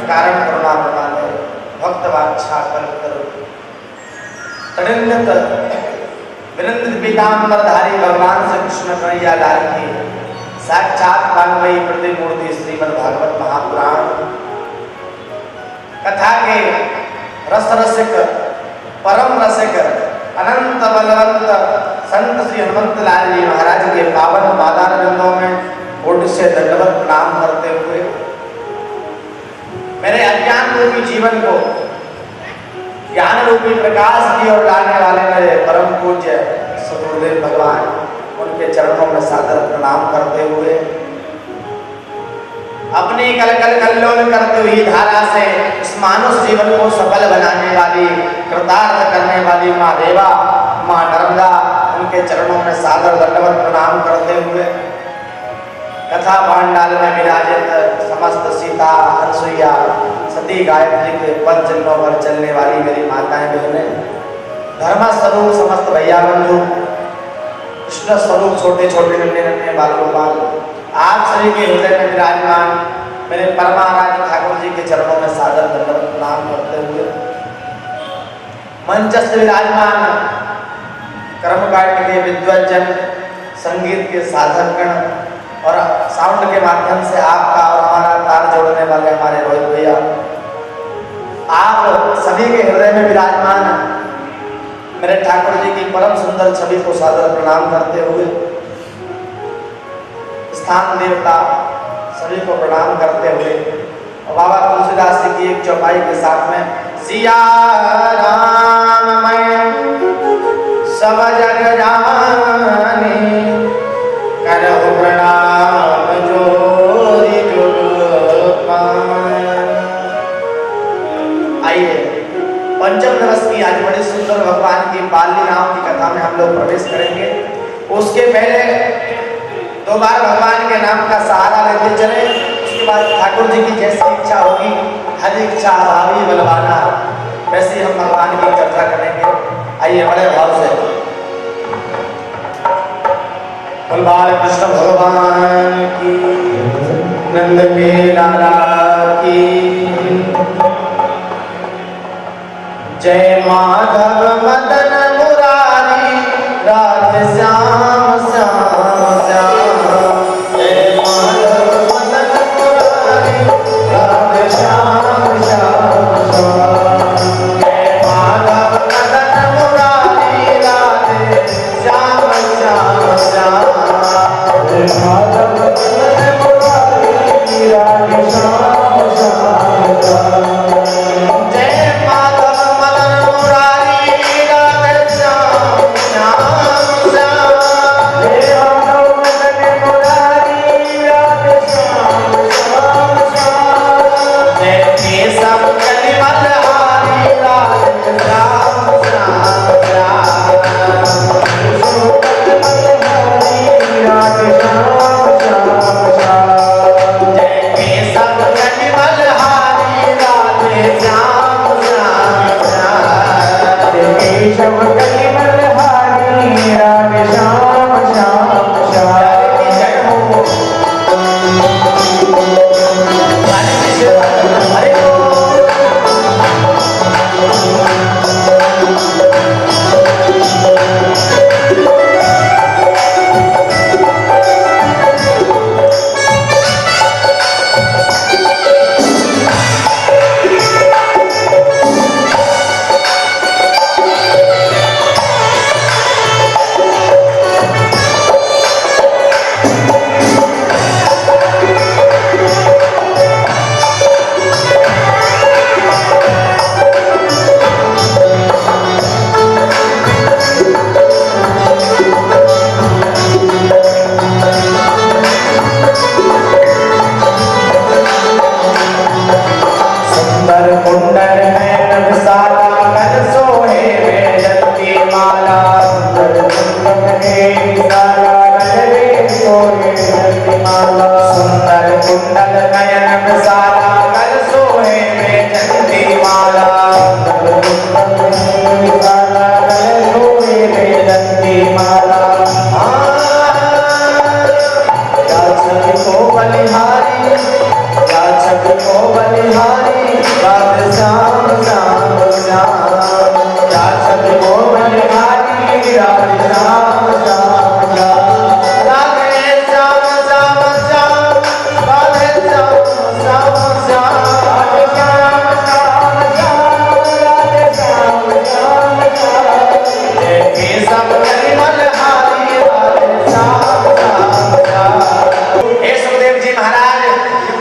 कारण करुणा प्रणाले भक्त वांछा कल्पतरु तड़िन्नत विनंदित पीतांबरधारी भगवान श्री कृष्ण कन्हैया लाल की साक्षात वांगमयी प्रतिमूर्ति श्रीमद् भागवत महापुराण कथा के रस रसिक परम रसिक अनंत बलवंत संत श्री हनुमंत लाल जी महाराज के पावन पादारविंदों में कोटि से दंडवत प्रणाम करते हुए मेरे अज्ञान रूपी जीवन को ज्ञान रूपी प्रकाश की ओर लाने वाले मेरे परम पूज्य सदगुरुदेव भगवान उनके चरणों में सादर प्रणाम करते हुए अपनी कल कल कल्लोल करते हुई धारा से इस मानुष जीवन को सफल बनाने वाली कृतार्थ करने वाली माँ देवा माँ नर्मदा उनके चरणों में सादर दंडवत प्रणाम करते हुए कथा पांडाल में विराजित समस्त सीता अनसुईया सती गायत्री के पद चिन्हों पर चलने वाली मेरी माताएं बहनें धर्म स्वरूप समस्त भैया बंधु कृष्ण स्वरूप छोटे छोटे नन्हे नन्हे बाल गोपाल आप सभी के हृदय में विराजमान मेरे परमाराध्य ठाकुर जी के चरणों में सादर दंडवत प्रणाम करते हुए मंचस्थ विराजमान कर्मकांड के विद्वज्जन संगीत के साधक गण और साउंड के माध्यम से आपका और हमारा तार जोड़ने वाले हमारे रोहित भैया आप सभी के हृदय में विराजमान मेरे ठाकुर जी की परम सुंदर छवि को सादर प्रणाम करते हुए स्थान देवता सभी को प्रणाम करते हुए और बाबा तुलसीदास जी की एक चौपाई के साथ में सिया राम मैं सब जग जानी करहु प्रणाम जोरी जुग पाए। आइए पंचम दिवस की आज बड़ी सुंदर भगवान की बाल लीलाओं की कथा में हम लोग प्रवेश करेंगे। उसके पहले दो बार भगवान के नाम का सहारा लेते चले, उसके बाद ठाकुर जी की जैसी इच्छा होगी हर इच्छा भावी बलवाना वैसे हम भगवान की चर्चा करेंगे। आइए बड़े भाव से बाल कृष्ण भगवान की नंद के लाला की जय माधव मदन मुरारी राधे श्याम श्याम श्याम जय माधव मदन मुरारी राधे श्याम श्याम श्याम जय माधव मदन मुरारी राधे श्याम श्याम श्याम जय माधव मदन मुरारी राधे श्याम श्याम श्याम जय माधव मदन मुरारी राधे श्याम श्याम श्याम राधे श्याम श्याम श्याम, या छवि मोहन हारी राधे श्याम श्याम श्याम, राधे श्याम श्याम श्याम, राधे श्याम श्याम श्याम, राधे श्याम श्याम श्याम, राधे श्याम श्याम श्याम, जय सब परिमल हारी राधे श्याम श्याम श्याम। हे सुखदेव जी महाराज,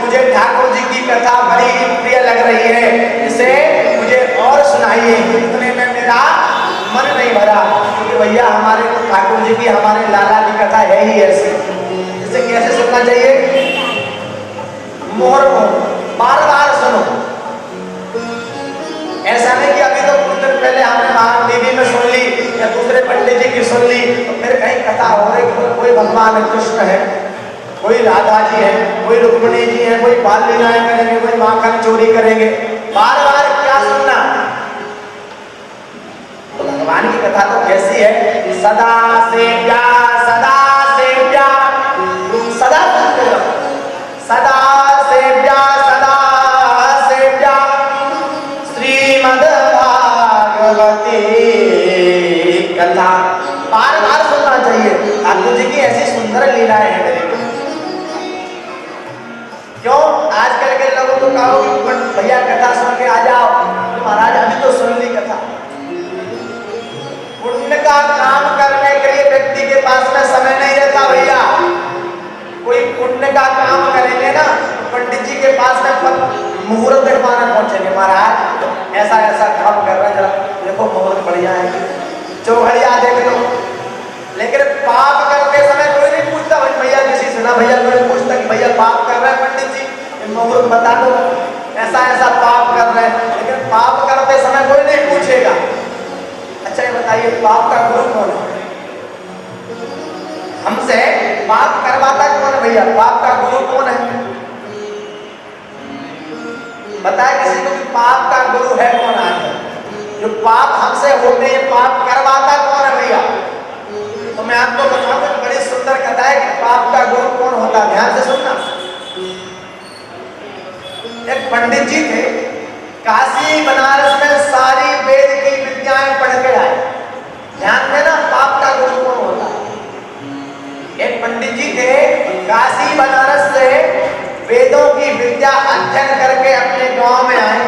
मुझे ठाकुर जी की कथा बड़ी प्रिय लग रही है, इसे मुझे और सुनाइए। इतने में मेरा मन नहीं भरा, क्योंकि भैया हमारे ठाकुर जी की, हमारे लाला की कथा है ही ऐसी। इसे कैसे सुनना चाहिए? मोहर को बार बार सुनो। ऐसा नहीं कि अभी तो कुछ दिन पहले हमने वहां टीवी में सुन ली या दूसरे पंडित जी की सुन ली, तो फिर कहीं कथा हो रही, कोई भगवान कृष्ण है, कोई राधा जी है, कोई रुक्मिणी जी है, कोई बाल लीलाएं करेंगे, कोई माखन चोरी करेंगे, बार बार क्या सुनना? तो भगवान की कथा तो कैसी है? सदा सेव्या, सदा सेव्या, सदा सुनते रहो, सदा सेव्या, सदा सेव्या, श्रीमद् भागवती कथा। बार बार सुनना चाहिए। ठाकुर जी की ऐसी सुंदर लीलाएं हैं। क्यों आजकल के लोगों को कहो भैया कथा सुन के आ जाओ, तो महाराज अभी तो सुन ली कथा। पुण्य का काम करने के लिए व्यक्ति के पास में समय नहीं रहता भैया। कोई पुण्य का काम करेंगे ना, पंडित जी के पास में मुहूर्त देखवाना पहुंचेंगे, महाराज ऐसा ऐसा काम कर रहे हैं, जरा देखो मुहूर्त बढ़िया है, चौघड़िया देख लो। लेकिन पाप करते समय कोई नहीं पूछता भैया किसी से, ना भैया कोई पूछता कि भैया पाप कर रहे हैं पंडित जी, मुहूर्त बता दो, ऐसा ऐसा पाप कर रहे हैं। लेकिन पाप करते समय कोई नहीं पूछेगा। अच्छा ये बताइए, पाप का गुरु कौन है? हमसे पाप करवाता कौन है भैया? पाप का गुरु कौन है? बताए किसी को कि पाप का गुरु है कौन? आता जो पाप हमसे होते हैं, पाप करवाता कौन है भैया? तो मैं आपको बताऊंगा, बड़ी सुंदर कथा है कि पाप का गुरु कौन होता है। ध्यान से सुनना। एक पंडित जी थे, काशी बनारस में सारी वेद की विद्याएं पढ़ के आए। ध्यान देना, पाप का गुरु कौन होता है? एक पंडित जी थे, काशी बनारस से वेदों की विद्या अध्ययन करके अपने गांव में आए।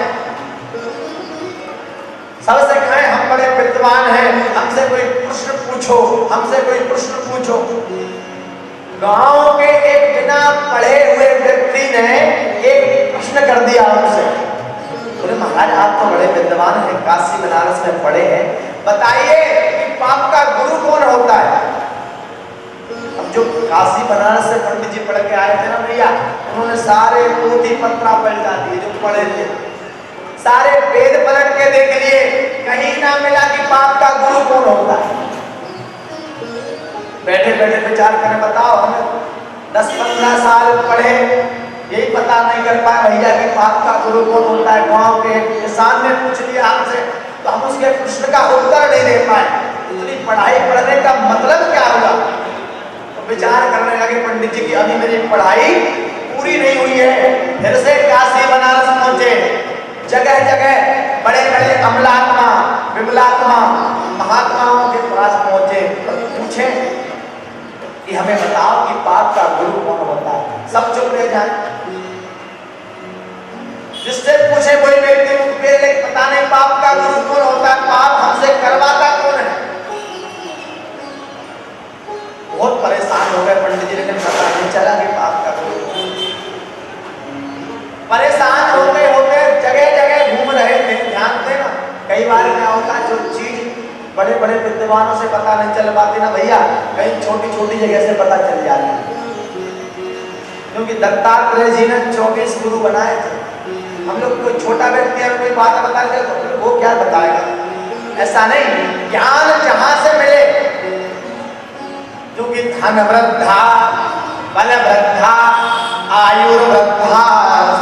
सबसे कहे हम बड़े विद्वान हैं, हमसे कोई प्रश्न पूछो, हमसे कोई प्रश्न पूछो। गांव के एक बिना पढ़े हुए व्यक्ति ने एक प्रश्न कर दिया उनसे। बोले महाराज आप तो बड़े विद्वान हैं, काशी बनारस में पढ़े हैं, बताइए कि पाप का गुरु कौन होता है? अब जो काशी बनारस से पंडित जी पढ़ के आए थे ना भैया, उन्होंने सारे पोथी पत्रा पलटा दिए जो पढ़े थे, सारे वेद पलट के देख लिए, कहीं ना मिला कि पाप का गुरु कौन होता है। बैठे बैठे विचार करें, बताओ हम 10-15 साल पढ़े, यही पता नहीं कर पाए भैया कि पाप का गुरु कौन होता है। गांव के किसान ने पूछ लिया हमसे, तो हम उसके प्रश्न का उत्तर नहीं दे पाए। इतनी पढ़ाई पढ़ने का मतलब क्या होगा? तो विचार करने लगे पंडित जी की अभी मेरी पढ़ाई पूरी नहीं हुई है। फिर से काशी बनारस पहुंचे, जगह जगह बड़े बड़े अमलात्मा विमलात्मा महात्माओं के पास पहुंचे, पूछे कि हमें बताओ कि पाप का गुरु कौन होता है। सब चुप रह जाए। जिससे पूछे कोई व्यक्ति उनके पता नहीं पाप का गुरु कौन होता है, पाप हमसे करवाता कौन है। बहुत परेशान हो गए पंडित जी, लेकिन पता नहीं चला कि पाप का गुरु। परेशान होते होते जगह जगह घूम रहे थे। ध्यान देना, कई बार क्या होता है, जो चीज बड़े बड़े विद्वानों से पता नहीं चल पाती ना भैया, कहीं छोटी छोटी जगह से पता चल जाती है। क्योंकि दत्तात्रेय जी ने 24 गुरु बनाए थे। हम लोग कोई छोटा व्यक्ति है, कोई बात बता दे तो वो क्या बताएगा? ऐसा नहीं, ज्ञान जहां से मिले, क्योंकि धन वृद्धा बल वृद्धा आयुर्वृद्धा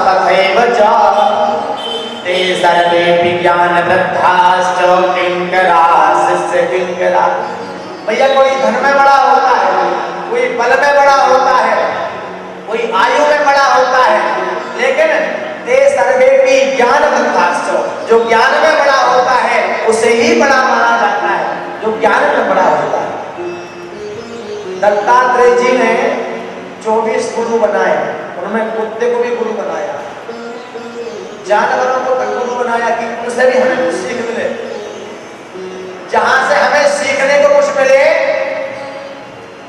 तथैव च ते सर्वे विज्ञान वृद्धाश्च किंकराः शिष्य किंकरा। भैया कोई धन में बड़ा होता है, कोई बल में बड़ा होता है, कोई आयु में बड़ा होता है, लेकिन ते सर्वे भी ज्ञान दत्तास्यो, जो ज्ञान में बड़ा होता है उसे ही बड़ा माना जाता है, जो ज्ञान में बड़ा होता है। दत्तात्रेय जी ने 24 गुरु बनाए, उन्होंने कुत्ते को भी गुरु बनाया, जानवरों को गुरु बनाया कि उनसे भी हमें कुछ सीख मिले। जहां से हमें सीखने को कुछ मिले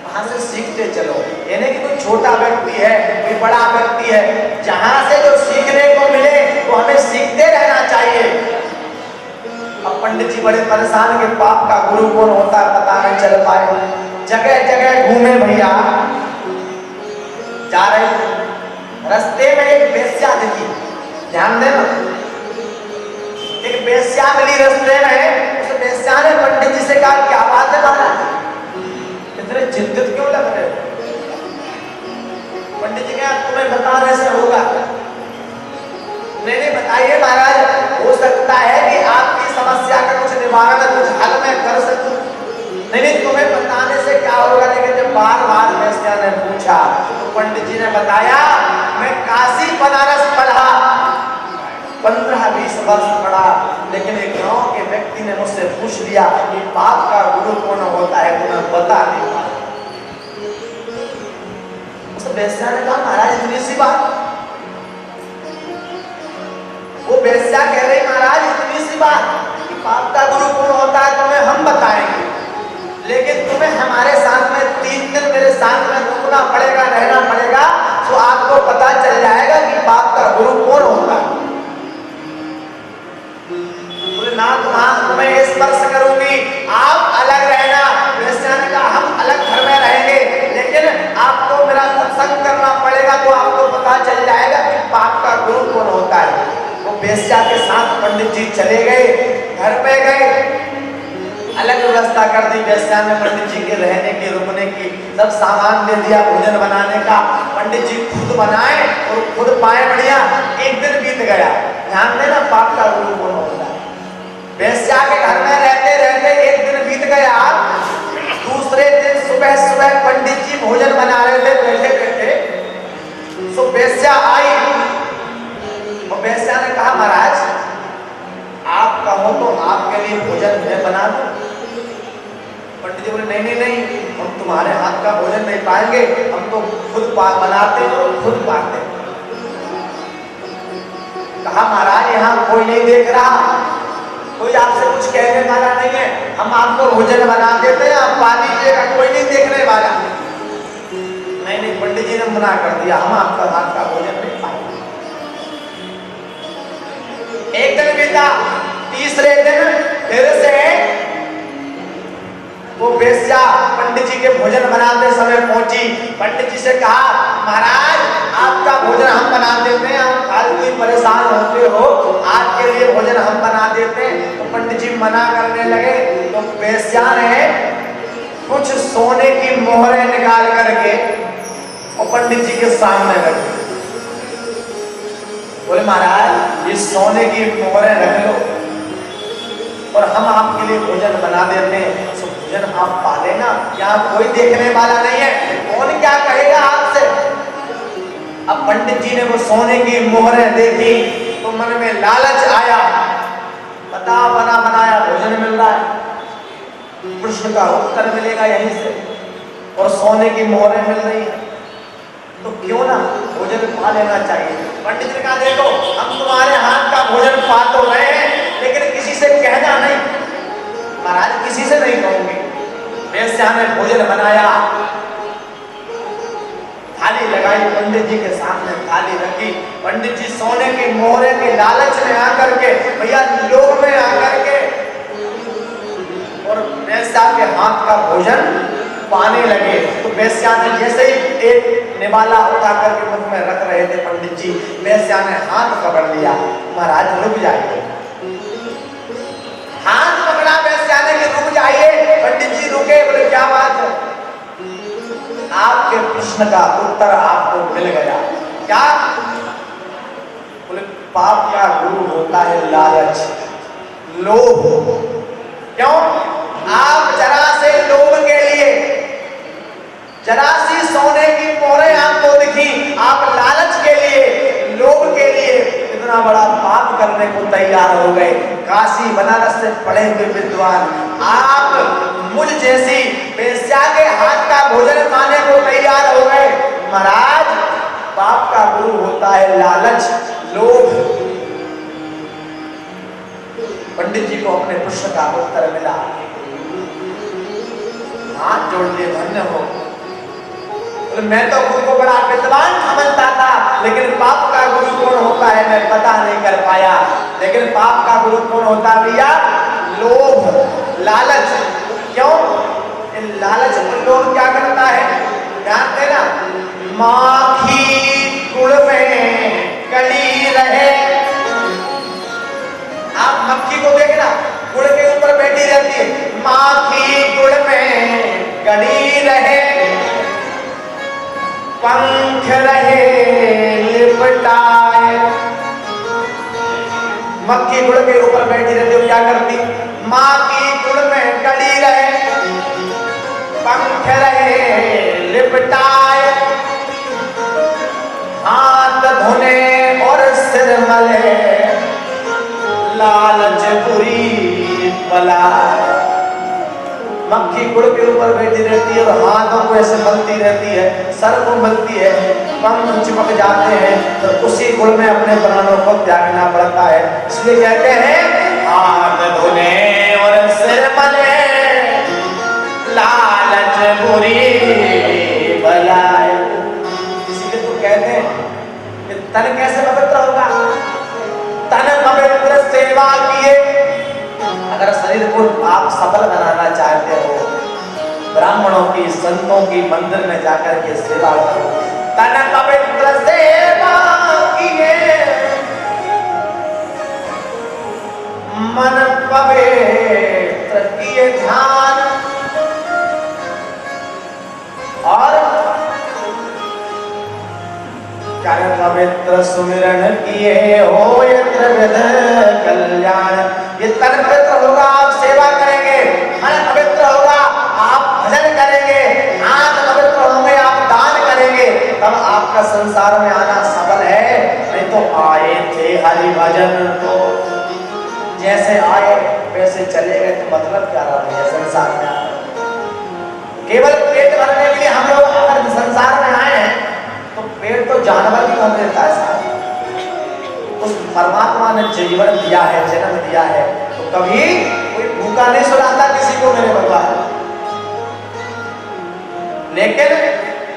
वहां से सीखते चलो। यानी कि कोई छोटा व्यक्ति है, कोई बड़ा व्यक्ति है, जहां से जो सीखने को मिले वो हमें सीखते रहना चाहिए। अब पंडित जी बड़े परेशान के पाप का गुरु कौन होता है पता नहीं चल पाए, जगह जगह घूमे भैया, जा रहे थे, रास्ते में एक वेश्या दिखी, ध्यान देना, एक वेश्या मिली रास्ते में। उस वेश्या ने पंडित जी से कहा क्या बात है महाराज, इतने चिंतित क्यों लग रहे हो? पंडित जी कहा तुम्हें बताने से होगा। नहीं बताइए महाराज, हो सकता है कि आपकी समस्या का कुछ निवारण, कुछ हल मैं कर सकूं। नहीं तुम्हें बताने से क्या होगा। लेकिन जब बार बार वेश्या ने पूछा तो पंडित जी ने बताया मैं काशी बनारस पढ़ा, 15-20 वर्ष पढ़ा, लेकिन एक गांव के व्यक्ति ने मुझसे पूछ लिया कि पाप का गुरु कौन होता है, तो मैं बता नहीं पाया। उस वेश्या ने कहा महाराज इतनी सी बात, वो वेश्या कह रही महाराज इतनी सी बात कि पाप का गुरु कौन होता है तुम्हें हम बताएंगे, लेकिन तुम्हें हमारे साथ में 3 दिन मेरे साथ में रुकना पड़ेगा, रहना पड़ेगा, तो आपको पता चल जाएगा कि पाप का गुरु कौन होता है। बोले ना तुम्हें स्पर्श करूंगी, आप अलग रहना। वेश्या ने कहा हम अलग घर में रहेंगे, लेकिन आपको मेरा सत्संग करना पड़ेगा, तो आपको पता चल जाएगा कि पाप का गुरु कौन होता है। वो वेश्या के साथ पंडित जी चले गए, घर पे गए, अलग व्यवस्था कर दी वेश्या ने पंडित जी के रहने की, रुकने की, सब सामान दे दिया भोजन बनाने का। पंडित जी खुद बनाए और खुद पाए बढ़िया। एक दिन बीत गया, ध्यान देना पाप का गुरु कौन होता है। वेश्या के घर में रहते रहते एक दिन बीत गया, दूसरे दिन सुबह सुबह पंडित जी भोजन बना रहे थे बैठे बैठे, तो वेश्या आई और वेश्या ने कहा महाराज आप कहो तो आपके लिए भोजन मैं बना दूं। पंडित जी बोले नहीं हम तुम्हारे हाथ का भोजन नहीं पाएंगे, हम तो खुद बनाते और खुद पाते। कहा महाराज यहाँ कोई नहीं देख रहा, कोई आपसे कुछ कहने वाला नहीं है, हम आपको भोजन बना देते हैं, आप पा लीजिएगा, कोई नहीं देखने वाला। नहीं पंडित जी ने मना कर दिया, हम आपका हाथ का भोजन नहीं पाएंगे। एक दिन बीता, तीसरे दिन फिर से वो वेश्या पंडित जी के भोजन बनाते समय पहुंची। पंडित जी से कहा महाराज आपका भोजन हम बना देते हैं, आप फालतू ही परेशान होते हो, आपके लिए भोजन हम बना देते हैं। तो पंडित जी मना करने लगे, तो वेश्या ने कुछ सोने की मोहरें निकाल करके और पंडित जी के सामने रख दी। बोले महाराज ये सोने की मोहरें रख लो और हम आपके लिए भोजन बना देते हैं, तो भोजन आप पा लेना, यहाँ कोई देखने वाला नहीं है, कौन क्या कहेगा आपसे। अब पंडित जी ने वो सोने की मोहरें देखी तो मन में लालच आया, पता बना बनाया भोजन मिल रहा है, प्रश्न का उत्तर मिलेगा यहीं से, और सोने की मोहरें मिल रही है, तो क्यों ना भोजन पा लेना चाहिए। पंडित ने कहा देखो हम तुम्हारे हाथ का भोजन पा तो रहे हैं, लेकिन किसी से कहना नहीं। महाराज किसी से नहीं कहूंगी। वेश्या ने भोजन बनाया, थाली लगाई, पंडित जी के सामने थाली रखी। पंडित जी सोने की मोहरे के लालच में आकर के, भैया लोभ में आकर के, और वेश्या के हाथ का भोजन पाने लगे। तो वेश्या ने जैसे ही एक निवाला उठा करके मुख में रख रहे थे पंडित जी, वेश्या ने हाथ पकड़ लिया, महाराज रुक जाइए। हाथ पकड़ा वेश्या ने कि रुक जाइए। पंडित जी रुके, बोले क्या बात है। आपके प्रश्न का उत्तर आपको मिल गया। क्या? बोले पाप का गुरु होता है लालच, लोभ। क्यों? आप जरा से लोभ के लिए, जरा सी सोने की मोहरें आपको दिखी, आप लालच के लिए, लोभ के लिए इतना बड़ा पाप करने को तैयार हो गए। काशी बनारस से पढ़े हुए विद्वान, आप मुझ जैसी वेश्या के हाथ का भोजन खाने को तैयार हो गए। महाराज, पाप का गुरु होता है लालच, लोभ। पंडित जी को अपने प्रश्न का उत्तर मिला। हाथ जोड़ लिए, धन्य हो। मैं तो गुरु को बड़ा विद्वान समझता था, लेकिन पाप का गुरु कौन होता है मैं पता नहीं कर पाया। लेकिन पाप का गुरु कौन होता है भैया? लोभ, लालच। क्यों? लालच में लोग क्या करता है, ध्यान देना। माखी गुड़ में कड़ी रहे। आप मक्खी को देखना, गुड़ के ऊपर बैठी रहती है। माखी गुड़ में कड़ी रहे, पंख रहे लिपटाए। मक्खी गुड़ के ऊपर बैठी रहती हो, क्या करती? माँ की गुड़ में कड़ी रहे, पंख रहे लिपटाए, हाथ धोने और सिर मले, लालच बुरी बला। मक्खी गुड़ के ऊपर बैठी रहती है और हाथों को ऐसे मलती रहती है, सर को मलती है, पंख चिपक जाते हैं, तो उसी गुड़ में अपने प्राणों को त्यागना पड़ता है। इसलिए कहते हैं हाथ धोने और सिर मले, लालच बुरी बलाए। इसलिए तो कहते हैं कि तन कैसे पवित्र होगा? तन पवित्र सेवा किए। अगर शरीर को आप सफल बनाना चाहते हो, ब्राह्मणों की, संतों की मंदिर में जाकर के सेवा करो। तन पवित्र सेवा किए, मन पवित्र किए ध्यान, और कर पवित्र सुमिरन किए हो यत्र विध कल्याण। ये तन पवित्र होगा, आप सेवा करेंगे। मन पवित्र होगा, आप भजन करेंगे। आंख पवित्र होंगे, आप दान करेंगे। तब आपका संसार में आना सफल है। नहीं तो आए थे हरि भजन तो जैसे आए वैसे चले गए, तो मतलब क्या रहा है संसार में आना? केवल पेट भरने के लिए हम लोग अगर संसार में आए हैं, तो पेट तो जानवर भी भर देता है साहब। उस परमात्मा ने जीवन दिया है, जन्म दिया है, तो कभी कोई भूखा नहीं सुलाता किसी को मेरे भगवान। लेकिन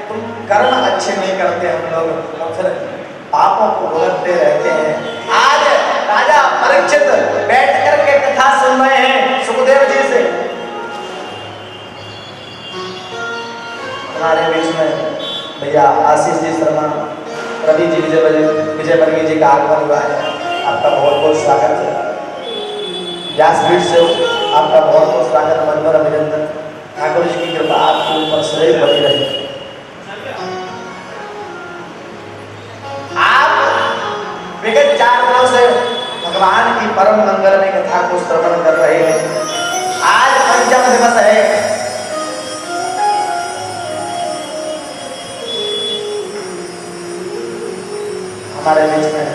तुम कर्म अच्छे नहीं करते हम लोग, तो फिर पापों को भुगतते रहते हैं। आज राजा परीक्षित बैठ करके कथा सुन रहे हैं सुखदेव जी से। हमारे बीच में भैया आशीष जी शर्मा, रवि जी, विजय वर्गीय जी का आगमन हुआ है। आपका बहुत बहुत स्वागत है। व्यासपीठ से आपका बहुत बहुत स्वागत, वंदन, अभिनंदन। ठाकुर जी की कृपा आपके ऊपर सदैव बनी रहे। आप विगत 4 दिनों से भगवान की परम मंगलमय कथा को श्रवण कर रहे हैं। आज पंचम दिवस है। हमारे बीच में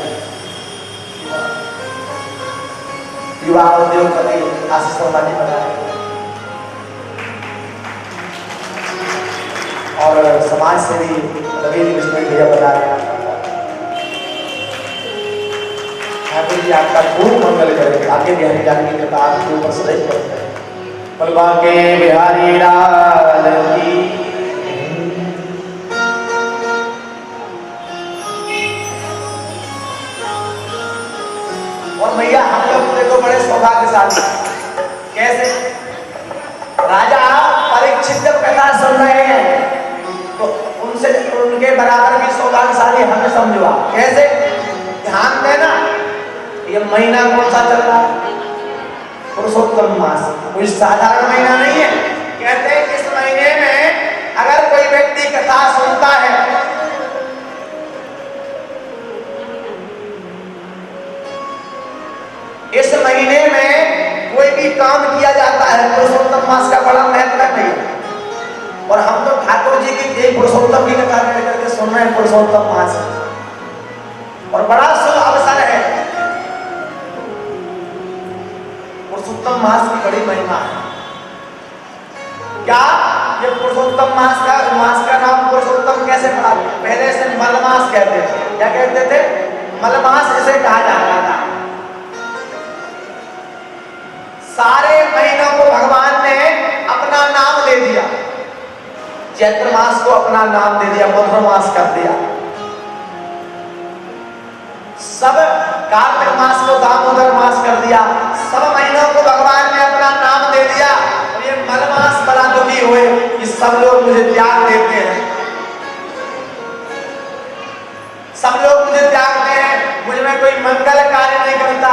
युवा उद्योगपति आशीष शर्मा जी बना है, और समाज सेवी रवि विष्णु भैया बता रहे हैं। ठाकुर जी आपका खूब मंगल करें, आगे बिहारी लाल की कृपा आपके ऊपर सदैव करते हैं। बलवा के बिहारी लाल की। और भैया हम लोग देखो बड़े सौभाग्यशाली। कैसे? राजा परीक्षित जब कथा सुन रहे हैं, तो उनसे उनके बराबर भी सौभाग्यशाली हमें समझवा। कैसे? ध्यान देना, ये महीना कौन सा चल रहा है? पुरुषोत्तम मास। कोई साधारण महीना नहीं है। कहते हैं इस महीने में अगर कोई व्यक्ति कथा सुनता है, इस महीने में कोई भी काम किया जाता है, पुरुषोत्तम मास का बड़ा महत्व है। और हम तो ठाकुर जी की पुरुषोत्तम की कथा करके सुन रहे हैं पुरुषोत्तम मास, और बड़ा शुभ अवसर है। क्या ये पुरुषोत्तम मास का नाम पुरुषोत्तम कैसे पड़ा? पहले से मलमास कहते थे। क्या कहते थे? मलमास इसे कहा जाता था। सारे महीनों को भगवान ने अपना नाम दे दिया। चैत्र मास को अपना नाम दे दिया, मधुर मास कर दिया। सब कार्तिक मास को दामोदर मास कर दिया। सब महीनों को भगवान ने अपना नाम दे दिया। और ये मलमास बड़ा दुखी हुए कि सब लोग मुझे त्याग देते हैं, सब लोग मुझे त्यागते हैं, मुझ में कोई मंगल कार्य नहीं करता,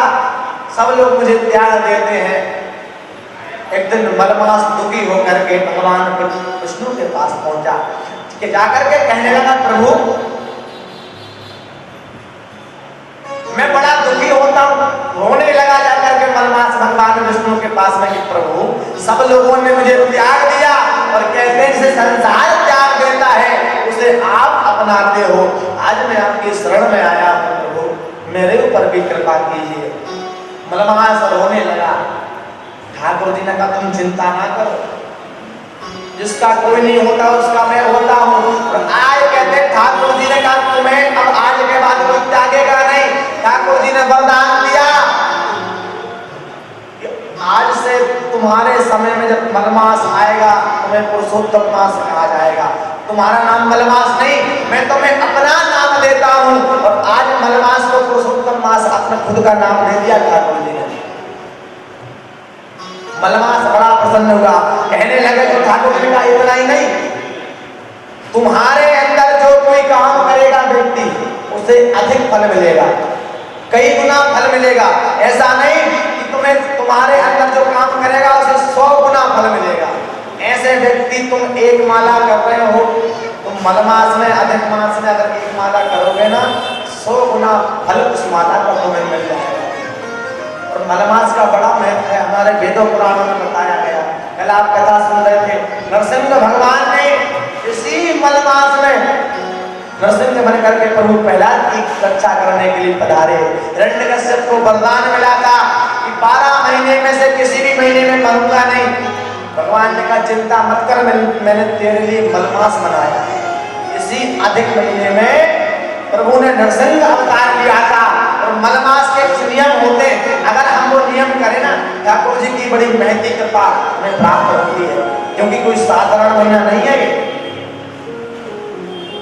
सब लोग मुझे त्याग देते हैं। एक दिन मलमास दुखी होकर के भगवान विष्णु के पास पहुंचा कि जाकर के कहने लगा, प्रभु मैं बड़ा दुखी होता हूँ। रोने लगा जाकर के मलमास भगवान विष्णु के पास में कि प्रभु सब लोगों ने मुझे त्याग दिया और कहते हैं जिसे संसार त्याग देता है उसे आप अपनाते हो। आज मैं आपकी शरण में आया हूँ प्रभु, मेरे ऊपर भी कृपा कीजिए। मलमास रोने लगा। ठाकुर जी ने कहा तुम चिंता ना करो, जिसका कोई नहीं होता उसका मैं होता हूँ। और आज कहते ठाकुर जी ने कहा तुम्हें अब आज के बाद कोई त्यागेगा नहीं। ठाकुर जी ने वरदान दिया कि आज से तुम्हारे समय में जब मलमास आएगा तुम्हें पुरुषोत्तम मास कहा जाएगा। तुम्हारा नाम मलमास नहीं, मैं तुम्हें अपना नाम देता हूँ। और आज मलमास को पुरुषोत्तम मास अपने खुद का नाम दे दिया ठाकुर जी ने। मलमास बड़ा प्रसन्न हुआ। कहने लगे तो ठाकुर जी का इतना ही नहीं, तुम्हारे अंदर जो कोई काम करेगा व्यक्ति उसे अधिक फल मिलेगा, कई गुना फल मिलेगा। ऐसा नहीं कि तुम्हें तुम्हारे अंदर जो काम करेगा उसे 100 गुना फल मिलेगा। ऐसे व्यक्ति तुम एक माला कर रहे हो, तुम मलमास में अधिक मास में अगर एक माला करोगे ना 100 गुना फल उस माला का तुम्हें मिल जाएगा। और मलमास का बड़ा महत्व है, हमारे वेदों पुराणों में बताया गया। कल आप कथा सुन रहे थे, नरसिंह भगवान ने इसी मलमास में नरसिंह बन करके प्रभु प्रहलाद की रक्षा करने के लिए पधारे। हिरण्यकश्यप को वरदान मिला था कि 12 महीने में से किसी भी महीने में मरूंगा नहीं। भगवान ने कहा चिंता मत कर, मैंने तेरे लिए मलमास बनाया। इसी अधिक महीने में प्रभु ने नरसिंह अवतार लिया था। और मलमास के कुछ नियम होते हैं, अगर हम वो नियम करें ना ठाकुर जी की बड़ी महती कृपा हमें प्राप्त होती है, क्योंकि कोई साधारण महीना नहीं है ये।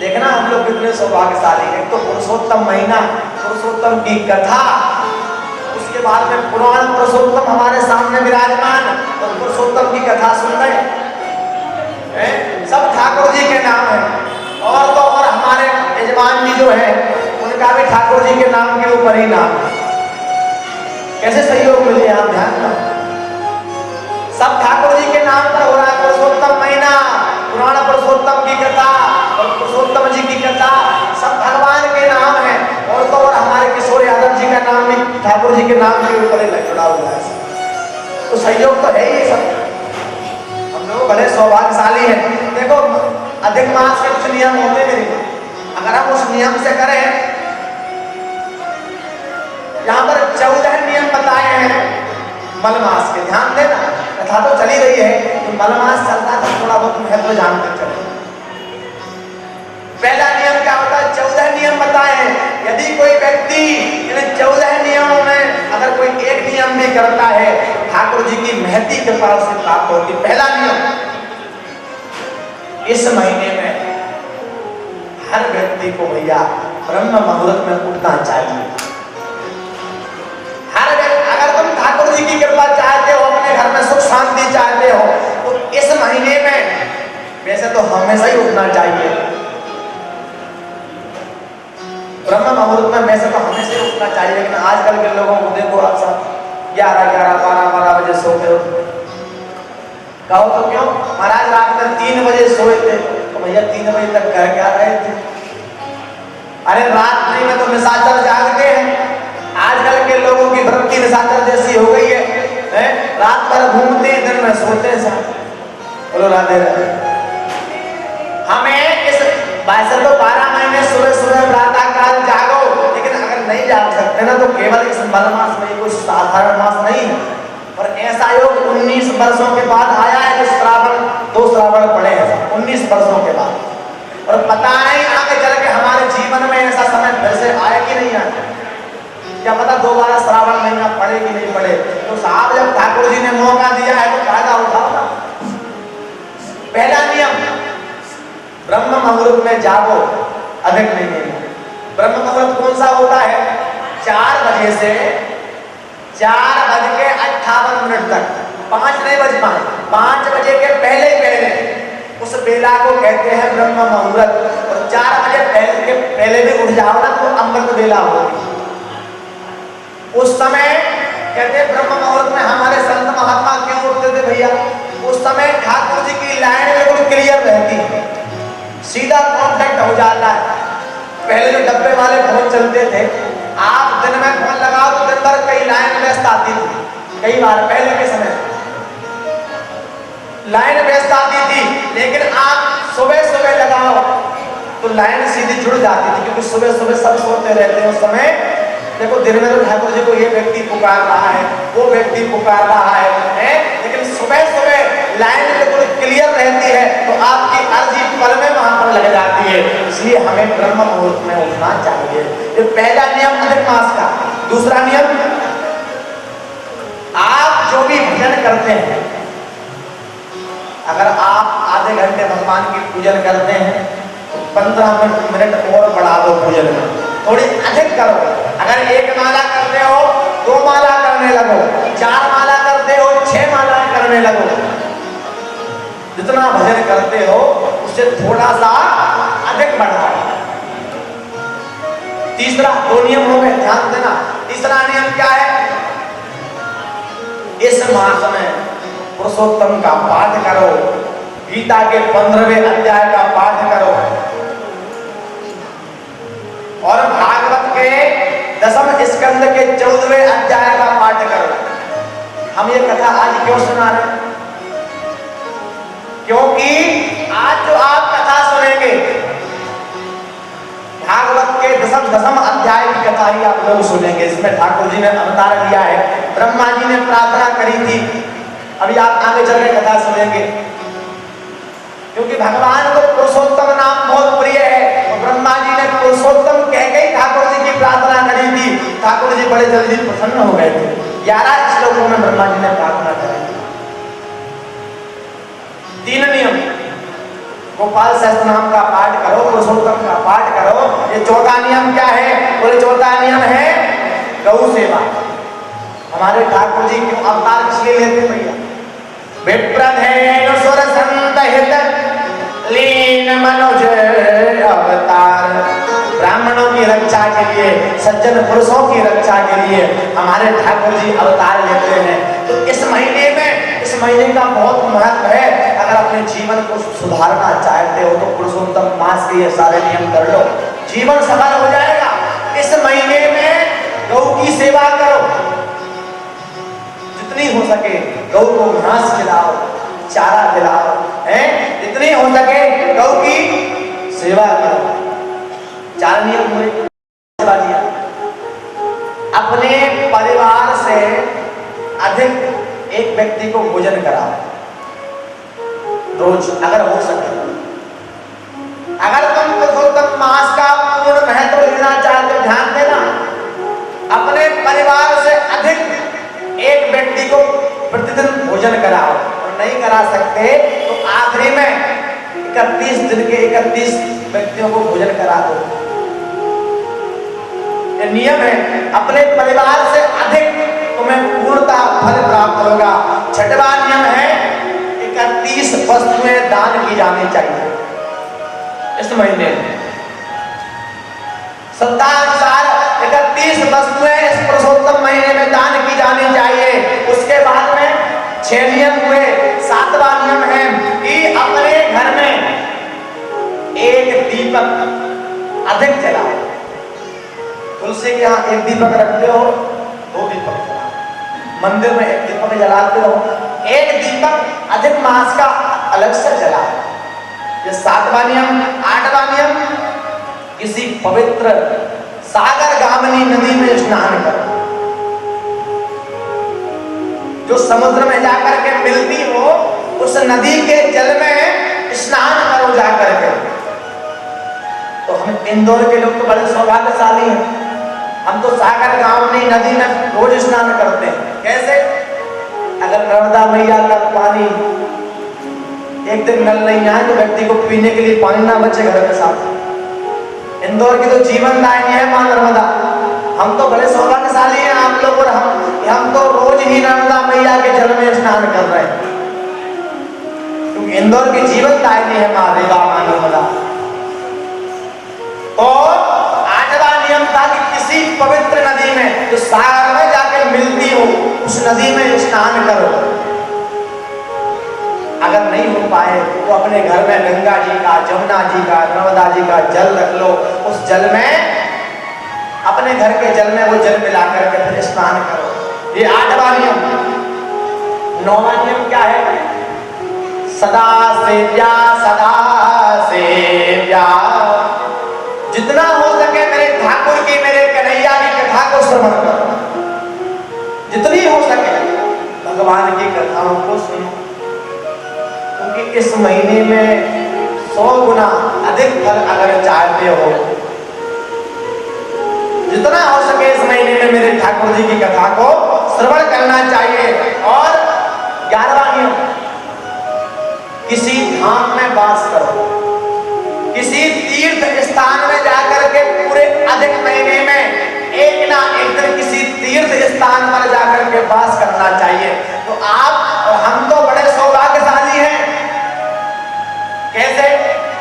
देखना हम लोग कितने सौभाग्यशाली हैं। तो पुरुषोत्तम महीना, पुरुषोत्तम की कथा, उसके बाद में पुराण पुरुषोत्तम हमारे सामने विराजमान और पुरुषोत्तम की कथा सुन रहे सब ठाकुर जी के नाम है। और तो और हमारे यजमान जी जो है उनका भी ठाकुर जी के नाम के ऊपर ही नाम है। कैसे सहयोग मिले आप ध्यान दो, सब ठाकुर जी के नाम पर हो रहा है। पुरुषोत्तम महीना, पुराण पुरुषोत्तम की कथा और पुरुषोत्तम जी की कथा सब भगवान के नाम है। और तो और हमारे किशोर यादव जी का नाम भी ठाकुर जी के नाम के ऊपर ही जुड़ा हुआ है। तो सहयोग तो है ही सब, हम लोग बड़े सौभाग्यशाली हैं। देखो अधिक मास के कुछ नियम होते हैं, अगर हम उस नियम से करें, यहाँ पर 14 नियम बताए हैं मलमास के। ध्यान देना, कथा तो चली रही है तो मलमास चलता है, थोड़ा बहुत महत्व जानते चले। पहला नियम क्या होता है? 14 नियम बताए हैं। यदि कोई व्यक्ति इन 14 नियमों में अगर कोई एक नियम भी करता है ठाकुर जी की महती कृपा उसे प्राप्त होती। पहला नियम, इस महीने में हर व्यक्ति को भैया ब्रह्म मुहूर्त में उठना चाहिए। हर व्यक्ति, अगर तुम ठाकुर जी की कृपा चाहते हो, अपने घर में सुख शांति चाहते हो, तो इस महीने में वैसे तो हमेशा ही उठना चाहिए। ब्रह्म मुहूर्त में वैसे तो हमेशा ही उठना चाहिए, लेकिन आजकल के लोगों को देखो आप सब 11, 12 बजे सोते हो। कहो तो क्यों? महाराज रात में 3 बजे सोए थे, तो भैया 3 बजे तक घर क्या रहे थे? अरे रात नहीं में तो निशाचर जागते हैं। आजकल के लोगों की वृत्ति निशाचर जैसी हो गई है, रात भर घूमते हैं, दिन में सोते हैं। बोलो राधे राधे। हमें इस वैसे तो 12 महीने सुबह सुबह प्रातः काल जागो, लेकिन अगर नहीं जाग सकते ना तो केवल इस मलमास में, कोई साधारण मास नहीं है। और ऐसा योग 19 वर्षों के बाद आया है, जो श्रावण 2 श्रावण पड़े हैं 19 वर्षों के बाद, और पता नहीं आगे चल के हमारे जीवन में ऐसा समय फिर से आए कि नहीं आए, क्या पता दोबारा श्रावण महीना पड़े कि नहीं पड़े। तो साहब जब ठाकुर जी ने मौका दिया है तो फायदा उठाओ ना। पहला नियम, ब्रह्म मुहूर्त में जागो, अधिक नहीं है। ब्रह्म मुहूर्त कौन सा होता है? 4 बजे से 4:58 तक, 5 नहीं बज पाए, 5 बजे के पहले उस बेला को कहते हैं ब्रह्म मुहूर्त। और 4 बजे पहले भी उठ जाओ ना तो अमृत बेला होगी। उस समय कहते हैं ब्रह्म मुहूर्त में हमारे संत महात्मा क्यों उठते थे भैया? उस समय ठाकुर जी की लाइन बिल्कुल क्लियर रहती है, सीधा कांटेक्ट हो जाता है। पहले जो डब्बे वाले फोन चलते थे, आप दिन में फोन लगाओ तो दिन भर कई लाइन व्यस्त आती थी। कई बार पहले के समय लाइन व्यस्त आती थी, लेकिन आप सुबह सुबह लगाओ तो लाइन सीधी जुड़ जाती थी, क्योंकि सुबह सुबह सब सोते रहते हैं उस समय। देखो दिन में तो ठाकुर जी को ये व्यक्ति पुकार रहा है, वो व्यक्ति पुकार रहा है, लेकिन सुबह सुबह लाइन बिल्कुल क्लियर रहती है तो आपकी अर्जी पल में वहां पर लग जाती है। इसलिए हमें ब्रह्म मुहूर्त में उठना चाहिए। ये पहला नियम अधिक मास का। दूसरा नियम, आप जो भी भजन करते हैं, अगर आप आधे घंटे भगवान की पूजन करते हैं तो 15 मिनट और बढ़ा दो पूजन में, थोड़ी अधिक करो। अगर 1 माला करते हो 2 माला करने लगो, 4 माला करते हो 6 माला करने लगो। जितना भजन करते हो उससे थोड़ा सा अधिक बढ़ाओ। तीसरा, 2 नियम हो गए, ध्यान देना। तीसरा नियम क्या है? इस मास में पुरुषोत्तम का पाठ करो, गीता के 15वें अध्याय का पाठ करो, और भागवत के 10वें स्कंद के 14वें अध्याय का पाठ करो। हम ये कथा आज क्यों सुना रहे हैं? क्योंकि आज जो आप कथा सुनेंगे, भागवत के 10वें अध्याय की कथा ही आप लोग सुनेंगे। इसमें ठाकुर जी ने अवतार लिया है, ब्रह्मा जी ने प्रार्थना करी थी, अभी आप आगे चल के कथा सुनेंगे। क्योंकि भगवान को पुरुषोत्तम नाम बहुत प्रिय है, और ब्रह्मा जी ने पुरुषोत्तम कह के ठाकुर जी की प्रार्थना करी थी। ठाकुर जी बड़े जल्दी प्रसन्न हो गए थे। 11 श्लोकों में ब्रह्मा जी ने प्रार्थना करी थी। 3 नियम, गोपाल सहस्त्र नाम का पाठ करो, पुरुषोत्तम का पाठ करो। ये 4था नियम क्या है? बोले 4था नियम है गौ सेवा। हमारे ठाकुर जी क्यों अवतार किसलिए लेते भैया? विप्रधेनु सुर संत हित लीन मनुज अवतार। ब्राह्मणों की रक्षा के लिए, सज्जन पुरुषों की रक्षा के लिए हमारे ठाकुर जी अवतार लेते हैं। तो इस महीने का बहुत महत्व है। अगर अपने जीवन को सुधारना चाहते हो तो पुरुषोत्तम मास के ये सारे नियम कर लो, जीवन सफल हो जाएगा। इस महीने में गौ की सेवा करो, जितनी हो सके गौ को घास खिलाओ, चारा खिलाओ, जितनी हो सके गौ की सेवा करो। 4 नियम हुए। अपने परिवार से अधिक एक व्यक्ति को भोजन कराओ रोज, अगर हो सके। अगर तुम पुरुषोत्तम मास का पूर्ण महत्व लेना चाहते हो, ध्यान देना, अपने परिवार से अधिक एक व्यक्ति को प्रतिदिन भोजन कराओ। और नहीं करा सकते तो आखिरी में 31 दिन के 31 व्यक्तियों को भोजन करा दो। ये नियम है। अपने परिवार से अधिक तुम्हें पूर्णतः फल प्राप्त होगा। 6वां नियम है 31 वस्तुएं दान की जानी चाहिए इस महीने में। सत्तानुसार 31 वस्तुएं इस पुरुषोत्तम महीने में दान की जानी चाहिए। उसके बाद में 6 नियम हुए। 7वां नियम है कि अपने घर में एक दीपक अधिक जलाओ। तुलसी के यहाँ 1 दीपक रखते हो, 2 दीपक जलाओ, मंदिर में 1 दीपक जलाते हो, 1 दीपक अधिक मास का अलग से जलाओ। ये 7वां नियम। 8वां नियम, किसी पवित्र सागर गामिनी नदी में स्नान करो। जो समुद्र में जाकर के मिलती हो उस नदी के जल में स्नान करो जाकर के। तो हम इंदौर के लोग तो बड़े सौभाग्यशाली हैं, हम तो सागर गांव में नदी में रोज स्नान करते हैं। कैसे? अगर नर्मदा मैया का पानी एक दिन नल नहीं आए तो व्यक्ति को पीने के लिए पानी ना बचे घर के साथ। इंदौर की तो जीवन दायिनी है मां नर्मदा। हम तो बड़े सौभाग्यशाली हैं आप लोग और हम तो रोज ही नर्मदा मैया के जल में स्नान कर रहे हैं, क्योंकि इंदौर की जीवन दायिनी है मां देवा मां नर्मदा। और आठवां नियम था कि किसी पवित्र नदी में जो सागर में जाकर मिलती हो उस नदी में स्नान करो। अगर नहीं हो पाए तो अपने घर में गंगा जी का, जमुना जी का, नर्मदा जी का जल रख लो, उस जल में अपने घर के जल में वो जल मिला करके फिर स्नान करो। ये आठवां नियम। नौवां नियम क्या है? सदा सेव्या सदा सेव्या। जितना हो सके मेरे ठाकुर की, मेरे कन्हैया की कथा को श्रवण करो। जितनी हो सके भगवान की कथाओं को सुनो, क्योंकि इस महीने में 100 गुना अधिक फल अगर चाहते हो, जितना हो सके इस महीने में मेरे ठाकुर जी की कथा को श्रवण करना चाहिए। और 11वां नियम, किसी धाम में वास करो, किसी तीर्थ स्थान में जाकर के पूरे अधिक महीने में एक ना एक दिन किसी तीर्थ स्थान पर जाकर के वास करना चाहिए। तो आप और हम तो बड़े सौभाग्यशाली हैं। कैसे?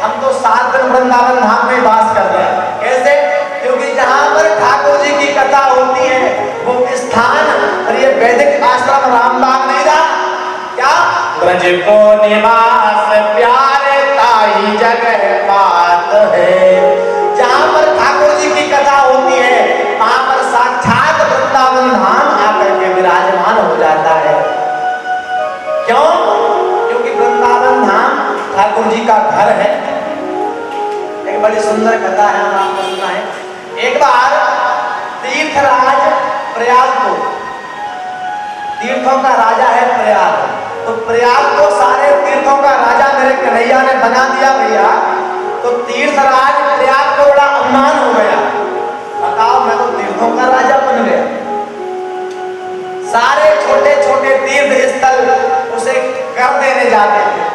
हम तो 7 दिन वृंदावन धाम में वास कर रहे हैं। कैसे? क्योंकि जहां पर ठाकुर जी की कथा होती है वो स्थान, और ये वैदिक आश्रम रामबाग नहीं रहा क्या? ब्रज को निवास प्यारे ताई जगह बात है। जहां पर ठाकुर जी की कथा होती है वहां पर साक्षात वृंदावन धाम आकर के विराजमान हो जाता है। क्यों? क्योंकि वृंदावन धाम ठाकुर जी का घर है। एक बड़ी सुंदर कथा है, हम आपको सुनाएं। एक बार तीर्थराज प्रयाग को, तीर्थों का राजा है प्रयाग, तो प्रयाग को सारे तीर्थों का राजा मेरे कन्हैया ने बना दिया भैया। तो तीर्थराज प्रयाग को बड़ा अपमान हो गया। बताओ, मैं तो तीर्थों का राजा बन गया। सारे छोटे छोटे तीर्थ स्थल उसे कर देने जाते थे,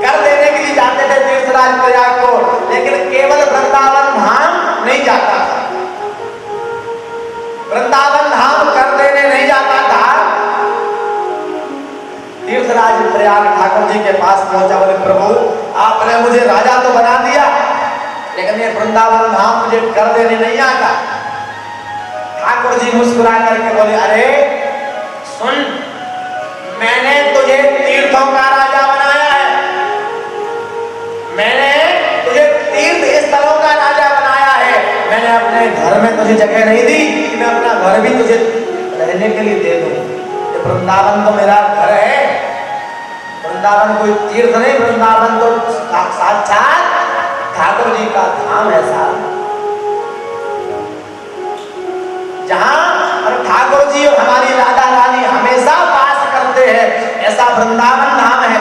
कर देने के लिए जाते थे तीर्थराज प्रयाग को, लेकिन केवल वृंदावन धाम नहीं जाता था। वृंदावन धाम कर देने नहीं जाता था। तीर्थराज प्रयाग ठाकुर जी के पास पहुंचा, बोले प्रभु आपने मुझे राजा तो बना दिया, लेकिन ये वृंदावन धाम मुझे कर देने नहीं आता। ठाकुर जी मुस्कुरा करके बोले, अरे सुन, मैंने तुझे तीर्थों का राजा बनाया है, मैंने तुझे तीर्थ स्थलों का राजा बनाया है। मैंने अपने घर में तुझे जगह नहीं दी कि मैं अपना घर भी तुझे रहने के लिए दे दूं। ये वृंदावन तो मेरा घर है, वृंदावन कोई तीर्थ नहीं, वृंदावन तो साक्षात ठाकुर जी का धाम है साहब, जहां ठाकुर जी और हमारी राधा रानी हमेशा वास करते हैं, ऐसा वृंदावन धाम है।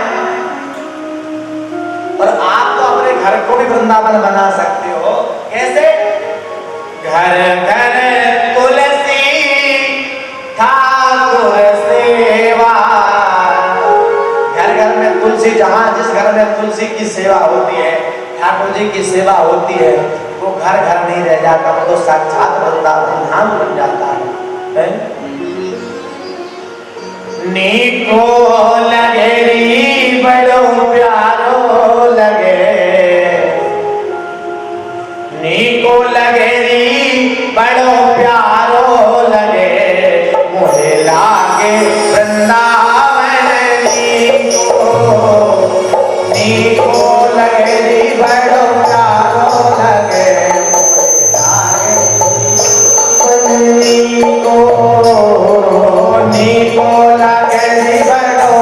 और आप तो अपने घर को भी वृंदावन बना सकते हो। कैसे? घर घर तुलसी ठाकुर सेवा। घर घर में तुलसी, जहां जिस घर में तुलसी की सेवा होती है, ठाकुर जी की सेवा होती है, वो घर घर नहीं रह जाता, वो तो साक्षात वृंदावन धाम बन जाता है। नीको लगेरी बड़ो प्यारो लगे, नीको लगेरी बड़ो प्यारो लगे, मुझे लागे वृंदावन नीको लगेरी बड़ो प्यारो लगे, मुझे लागे नीको लगेरी बड़ो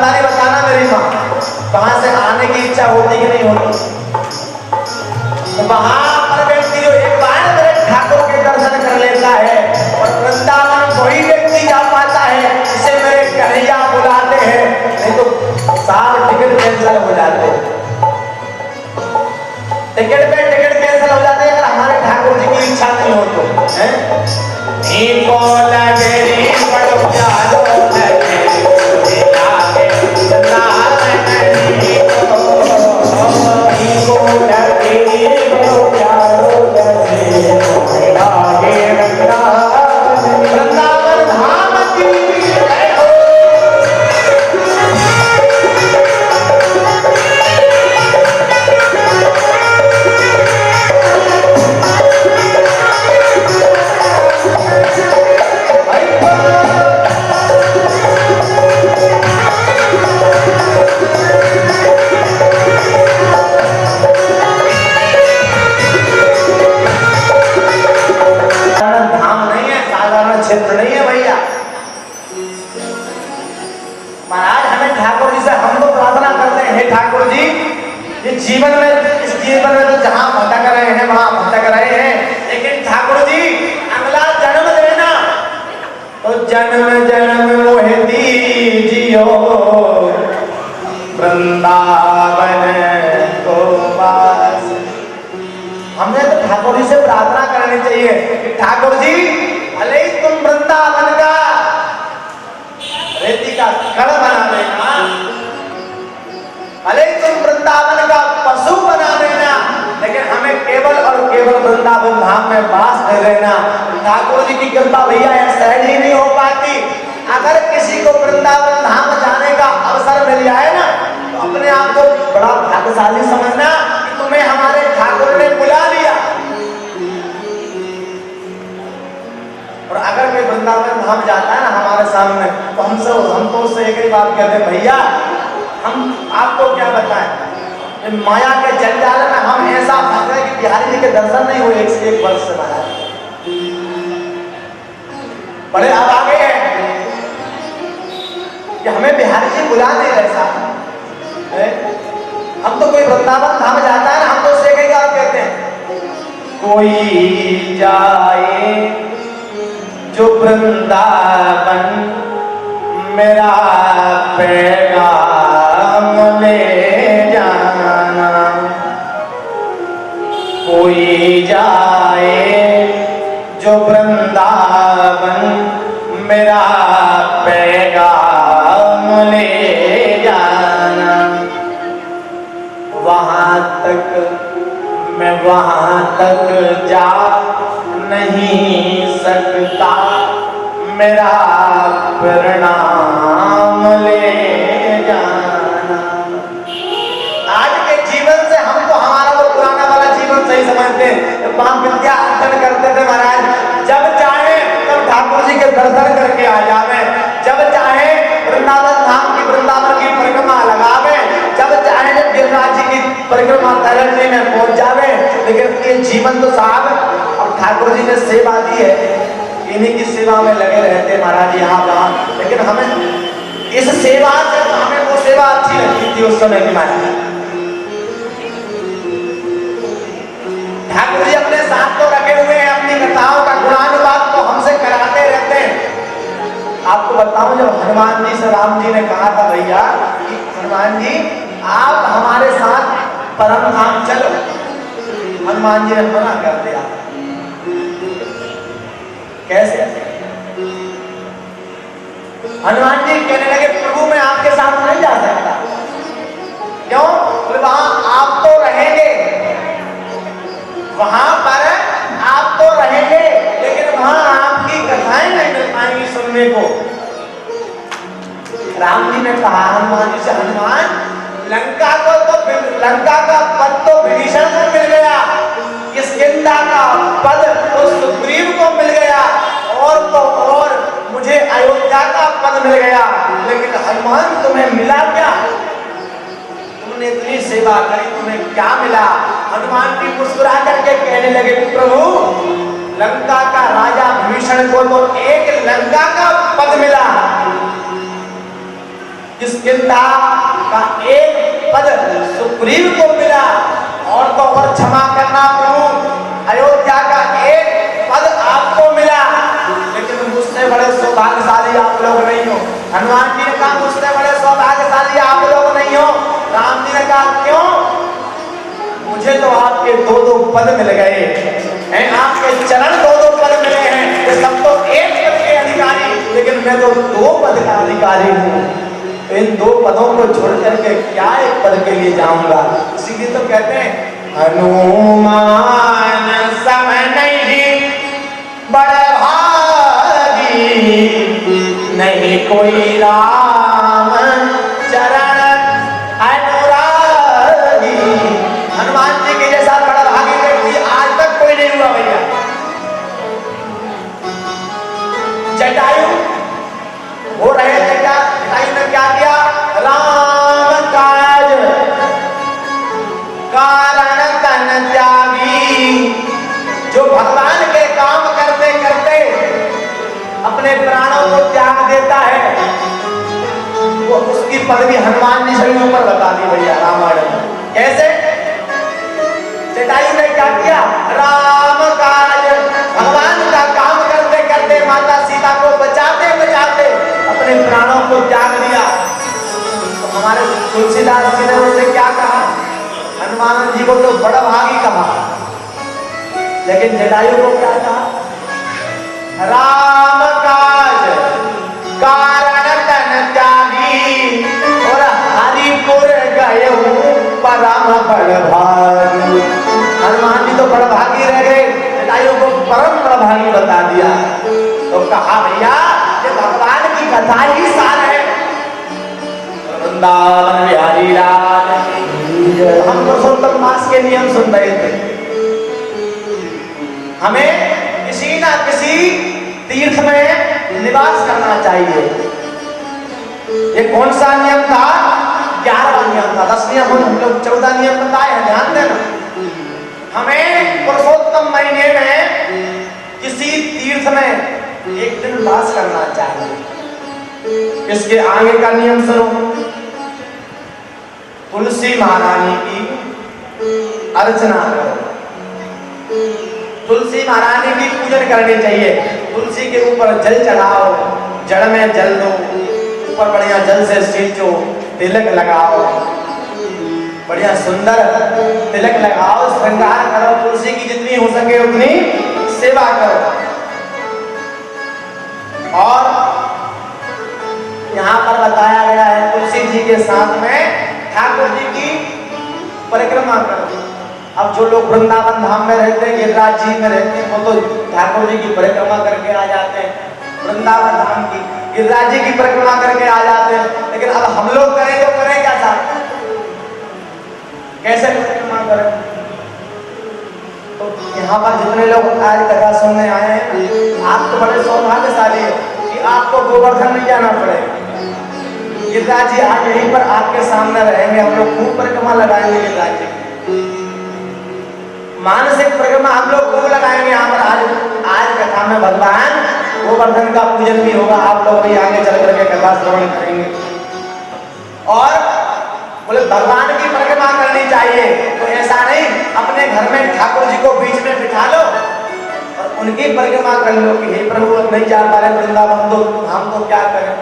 ईमानदारी बताना मेरी माँ, वहां से आने की इच्छा होती कि नहीं होती? तो वहां पर व्यक्ति जो एक बार मेरे ठाकुर के दर्शन कर लेता है और वृंदावन वही व्यक्ति जा पाता है जिसे मेरे कन्हैया बुलाते हैं, नहीं तो सारे टिकट कैंसिल हो जाते हैं। टिकट पे टिकट कैंसिल हो जाते हैं अगर हमारे ठाकुर जी की इच्छा नहीं हो तो, हैं? इनको लगे रे बड़ो प्यारो लगे लागे लाल नहीं को, इनको लगे रे बड़ो प्यारो लगे लागे वृंदावन धाम की जय हो। क्षेत्र नहीं है भैया महाराज। हमें ठाकुर जी से हम तो प्रार्थना करते हैं, हे ठाकुर जी ये जीवन में, इस जीवन में तो जहां भटक रहे हैं वहां भटक रहे हैं, लेकिन ठाकुर जी अगला जन्म देना तो जन्म जन्म मोहे दीजियो वृंदावन को वास। हमने तो ठाकुर जी से प्रार्थना करनी चाहिए कि ठाकुर जी भले ही तुम वृंदावन का रेती का कण बना देना, भले ही तुम वृंदावन का पशु बना देना, लेकिन हमें केवल और केवल वृंदावन धाम में वास दे देना। ठाकुर जी की कृपा भैया सहज ही नहीं हो पाती। अगर किसी को वृंदावन धाम जाने का अवसर मिल जाए ना तो अपने आप को बड़ा भाग्यशाली समझना कि तुम्हें हमारे ठाकुर ने बुला लिया। और अगर कोई वृंदावन धाम जाता है ना हमारे सामने तो हम तो उससे एक ही बात कहते हैं, भैया हम आपको क्या बताएं, माया के जंजाल में हम ऐसा फंस गए कि बिहारी जी के दर्शन नहीं हुए 1 वर्ष से महाराज। बड़े अब आगे हैं कि हमें बिहारी जी बुला नहीं रहे साहब। हम तो कोई वृंदावन धाम जाता है ना हम तो उससे एक ही बात कहते हैं, कोई जाए जो वृंदावन मेरा पैगाम ले जाना, कोई जाए जो वृंदावन मेरा पैगाम ले जाना, वहां तक मैं वहां तक जा नहीं सकता, मेरा प्रणाम ले जाना। आज के जीवन से हम तो हमारा वो पुराना वाला जीवन सही समझते हैं। वहां विद्या अर्जन करते थे महाराज, जब चाहे तब ठाकुर जी के दर्शन करके आ जावे, जब चाहे वृंदावन धाम की वृंदावन की परिक्रमा लगावे, जब चाहे गिरिराज जी की परिक्रमा तरह में पहुंच जावे। लेकिन ये जीवन तो साहब ठाकुर जी ने सेवा दी है, इन्हीं की सेवा में लगे रहते महाराज यहाँ वहाँ। लेकिन हमें इस सेवा से हमें वो सेवा अच्छी लगती थी उस समय की महाराज। ठाकुर जी अपने साथ तो रखे हुए हैं, अपनी कथाओं का गुणानुवाद तो हमसे कराते रहते हैं। आपको बताऊं जब हनुमान जी से राम जी ने कहा था भैया कि हनुमान जी आप हमारे साथ परम धाम चलो, हनुमान जी ने मना कर दिया। कैसे? हनुमान जी कहने लगे प्रभु मैं आपके साथ नहीं जा सकता। क्यों? बोले वहां आप तो रहेंगे, वहां पर आप तो रहेंगे, लेकिन वहां आपकी कथाएं नहीं मिल पाएंगी सुनने को। राम जी ने कहा हनुमान जी से, हनुमान लंका का पद तो विभीषण को मिल गया, किष्किंधा का पद तो सुग्रीव को मिल गया, और तो और मुझे अयोध्या का पद मिल गया, लेकिन हनुमान तुम्हें मिला क्या? तुमने इतनी सेवा करी, तुम्हें क्या मिला? हनुमान जी मुस्कुरा करके कहने लगे प्रभु लंका का राजा विभीषण को तो एक लंका का पद मिला, किष्किंधा का एक पद सुग्रीव को मिला और तो और क्षमा करना प्रभु अयोध्या का एक पद आपको मिला, लेकिन मुझसे बड़े सौभाग्यशाली आप लोग नहीं हो। हनुमान जी ने कहा मुझसे बड़े सौभाग्यशाली आप लोग नहीं हो। राम जी ने कहा क्यों? मुझे तो आपके दो दो पद मिल गए हैं, आपके चरण दो दो पद मिले हैं। ये सब तो एक पद के अधिकारी, लेकिन मैं तो दो पद का अधिकारी हूँ। इन दो पदों को छोड़ करके क्या एक पद के लिए जाऊंगा? इसीलिए तो कहते हैं हनुमान सम नहीं बड़े भागी, नहीं कोई राम चरण अनुरागी। हनुमान जी के जैसा बड़ा भागी व्यक्ति आज तक कोई नहीं हुआ भैया। जटायु हो रहे थे क्या? जटायु ने क्या किया? राम काज कारण तन त्यागी। जो भगवान के काम करते करते अपने प्राणों को त्याग देता है, वो उसकी पदवी हनुमान जी से ऊपर बता दी भैया रामायण में। कैसे? जटायु ने क्या किया? राम काज, भगवान का काम करते करते माता सीता को बचाते बचाते अपने प्राणों को त्याग दिया। तो हमारे तुलसीदास जी ने उनसे क्या कहा? हनुमान जी को तो बड़ा भागी कहा, लेकिन जटायु को क्या कहा? राम काज कारण तन त्यागी, और हरिपुर गए परम बड़ भागी। हनुमान जी तो बड़ा भागी रह गए, जटायु को परम बड़ा भागी बता दिया। तो कहा भैया ये भगवान की कथा ही सार है। वृंदावन बिहारी लाल, हम पुरुषोत्तम मास के नियम सुन रहे थे। हमें किसी ना किसी तीर्थ में निवास करना चाहिए। ये कौन सा नियम था? 11वां नियम था। 10 नियम हम लोग 14 नियम बताए हैं, ध्यान देना। हमें पुरुषोत्तम महीने में किसी तीर्थ में एक दिन वास करना चाहिए। इसके आगे का नियम सुनो। तुलसी महारानी की अर्चना करो, तुलसी महारानी की पूजन करनी चाहिए। तुलसी के ऊपर जल चढ़ाओ, जड़ में जल दो, ऊपर बढ़िया जल से सींचो, तिलक लगाओ, बढ़िया सुंदर तिलक लगाओ, श्रृंगार करो, तुलसी की जितनी हो सके उतनी सेवा करो। और यहाँ पर बताया गया है तुलसी जी के साथ में ठाकुर जी की परिक्रमा करो। अब जो लोग वृंदावन धाम में रहते हैं, गिरिराज जी में रहते हैं, वो तो ठाकुर जी की परिक्रमा करके आ जाते हैं। वृंदावन धाम की, गिरिराज जी की परिक्रमा करके आ जाते हैं। लेकिन अब हम लोग करें तो करें क्या साहब? कैसे परिक्रमा करें? तो यहाँ पर जितने लोग आज कथा सुनने आए हैं, आप तो बड़े सौभाग्यशाली है कि आपको गोवर्धन नहीं जाना पड़ेगा। गिरिराज जी आज यहीं पर आपके सामने रहेंगे, हम लोग खूब परिक्रमा लगाएंगे गिरिराज जी। मानसिक परिक्रमा हम लोग खूब लगाएंगे यहाँ पर। आज कथा में भगवान गोवर्धन का पूजन भी होगा, आप लोग भी आगे चल करके कथा श्रवण करेंगे। और बोले भगवान की परिक्रमा करनी चाहिए, तो ऐसा नहीं अपने घर में ठाकुर जी को बीच में बिठा लो और उनकी परिक्रमा कर लो कि हे प्रभु नहीं जा पा रहे वृंदावन, तो हम तो क्या करें?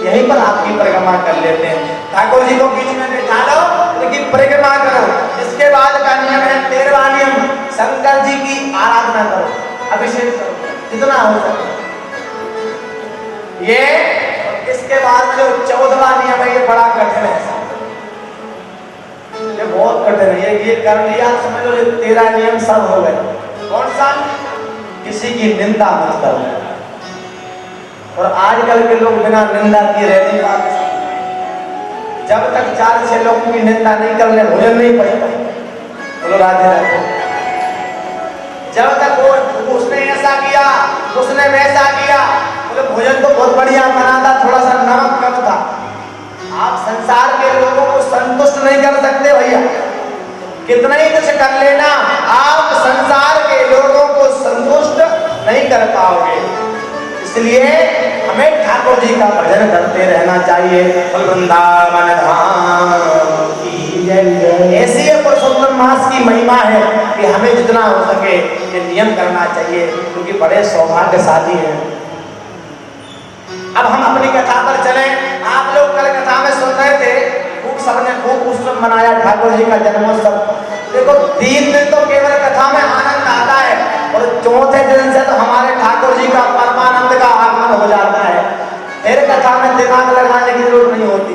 यहीं पर आपकी परिक्रमा कर लेते हैं। ठाकुर जी को बीच में बिठा लो, उनकी परिक्रमा करो। इसके बाद का नियम है 13वां नियम, शंकर जी की आराधना करो, अभिषेक करो जितना हो सके। ये इसके बाद जो 14वां नियम है, ये बड़ा कठिन है, ये बहुत कठिन है। ये कर लिया समझ लो, ये 13 नियम सब हो गए। कौन सा? किसी की निंदा मत करो। और आजकल के लोग बिना निंदा किए रह नहीं पाते। जब तक 4-6 लोगों की निंदा नहीं कर ले, भोजन नहीं पड़ेगा। बोलो राधे राधे। जब तक वो उसने ऐसा किया, उसने वैसा किया, बोले भोजन तो बहुत बढ़िया बना था, थोड़ा सा नमक कम था। आप संसार के लोगों को संतुष्ट नहीं कर सकते भैया, कितना ही कुछ कर लेना, आप संसार के लोगों को संतुष्ट नहीं कर पाओगे। इसलिए हमें ठाकुर जी का भजन करते रहना चाहिए। वृंदावन धाम की जय। ऐसी ये पुरुषोत्तम मास की महिमा है कि हमें जितना हो सके ये नियम करना चाहिए, क्योंकि बड़े सौभाग्यशाली हैं। अब हम अपनी कथा पर चलें। आप लोग कल कथा में सुन रहे थे, सबने खूब उत्सव मनाया ठाकुर जी का जन्मोत्सव। देखो 3 दिन तो केवल कथा में आनंद आता है, और चौथे दिन से तो हमारे ठाकुर जी का परमानंद का आगमन हो जाता है। फिर कथा में दिमाग लगाने की जरूरत नहीं होती,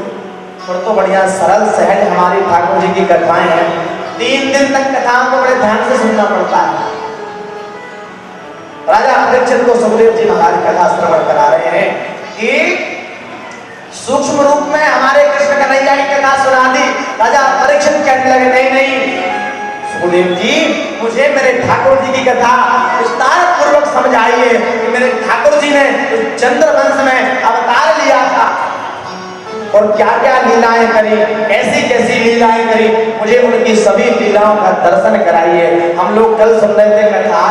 और तो बढ़िया सरल सहज हमारी ठाकुर जी की कथाएं हैं। 3 दिन तक कथाओं को बड़े ध्यान से सुनना पड़ता है। राजा परीक्षित को सुखदेव जी महाराज कथा श्रवण करा रहे हैं कि सूक्ष्म रूप में हमारे कृष्ण कन्हैया की कथा सुना दी। राजा परीक्षित कहने लगे, नहीं नहीं सुखदेव जी, मुझे मेरे ठाकुर जी की कथा विस्तार पूर्वक समझाइए कि मेरे ठाकुर जी ने चंद्रवंश में अवतार लिया था और क्या क्या लीलाएं करी, कैसी कैसी लीलाएं करी, मुझे उनकी सभी लीलाओं का दर्शन कराइए। हम लोग कल सुन रहे थे कथा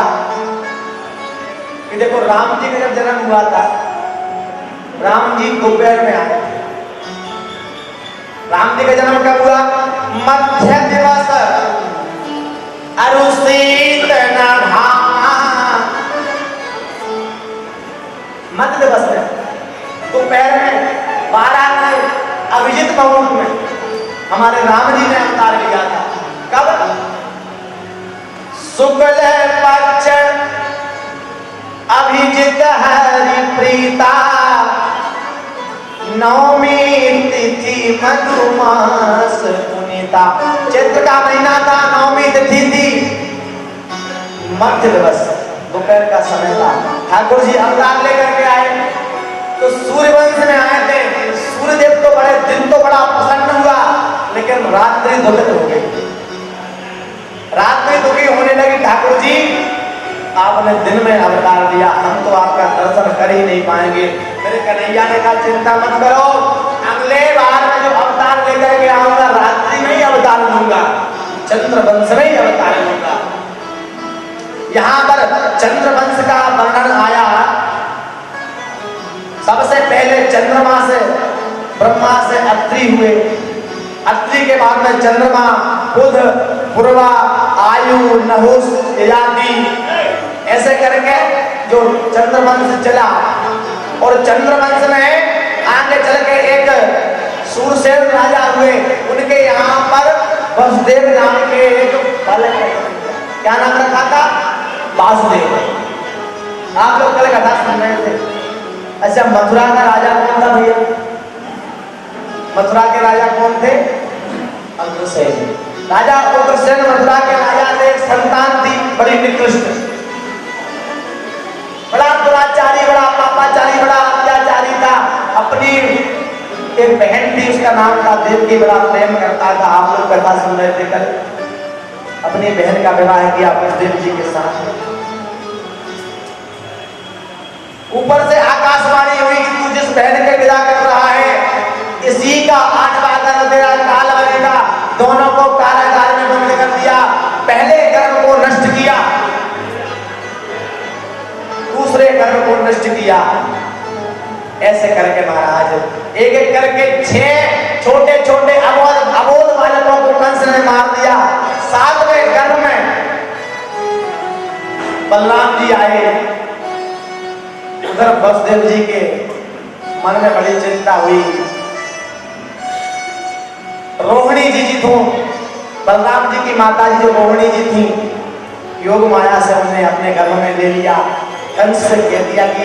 कि देखो राम जी का जब जन्म हुआ था, राम जी दोपहर में आए। राम जी का जन्म कब हुआ? मध्य दिवस अरुषित मध्य दिवस में दोपहर में 12 के अभिजित मुहूर्त में हमारे राम जी ने अवतार लिया था। कब? शुक्ल पक्ष अभिजित हरि प्रीता नवमी तिथि मधुमास पुनीता। चैत्र का महीना था, नवमी तिथि थी, मध्य दिवस दोपहर का समय था। ठाकुर जी अवतार लेकर के आए तो सूर्यवंश में आए थे। सूर्यदेव तो बड़े दिन तो बड़ा प्रसन्न हुआ, लेकिन रात्रि दुखित हो गई। रात्रि दुखी होने लगी, ठाकुर जी आपने दिन में अवतार दिया, हम तो आपका दर्शन कर ही नहीं पाएंगे। मेरे कन्हैया ने कहा चिंता मत करो, अगले बार मैं जो अवतार लेकर के आऊंगा रात्रि में ही अवतार लूंगा, चंद्रवंश में ही अवतार लूंगा। यहाँ पर चंद्रवंश का वर्णन आया। सबसे पहले चंद्रमा से ब्रह्मा से अत्रि हुए, अत्रि के बाद में चंद्रमा, बुध, पूर्वा, आयु, नहुस, ययाति, ऐसे करके जो चंद्रवंश चला। और चंद्रवंश में आगे चल के एक सूरसेन राजा हुए, उनके यहाँ पर वसुदेव नाम के एक बालक, क्या नाम रखा था? वासुदेव। आप लोग कल कथा सुन रहे थे। अच्छा, मथुरा का राजा कौन था भैया? मथुरा के राजा कौन थे? अग्रसेन। राजा अग्रसेन मथुरा के राजा से एक संतान थी बड़ी निकृष्ट, बड़ा दुराचारी, बड़ा पापाचारी, बड़ा अत्याचारी था। अपनी एक बहन थी, उसका नाम था देवकी, बड़ा प्रेम करता था। आप लोग कथा सुन रहे थे कल। अपनी बहन का विवाह किया वसुदेव जी के साथ। ऊपर से आकाशवाणी हुई कि तू जिस बहन के विदा कर रहा है, इसी का 8वां गर्भ तेरा काल बनेगा। दोनों को कारागार में बंद कर दिया। पहले गर्भ को नष्ट किया, दूसरे गर्भ को नष्ट किया। ऐसे करके महाराज एक एक करके 6 छोटे छोटे अबोध बालकों को कंस ने मार दिया। 7वें गर्भ में बलराम जी आए। उधर वसुदेव जी के मन में बड़ी चिंता हुई। रोहिणी जी थी, बलराम जी की माता जी जो रोहिणी जी थी, योग माया से उन्हें अपने गर्भ में ले लिया। कंस से कह दिया कि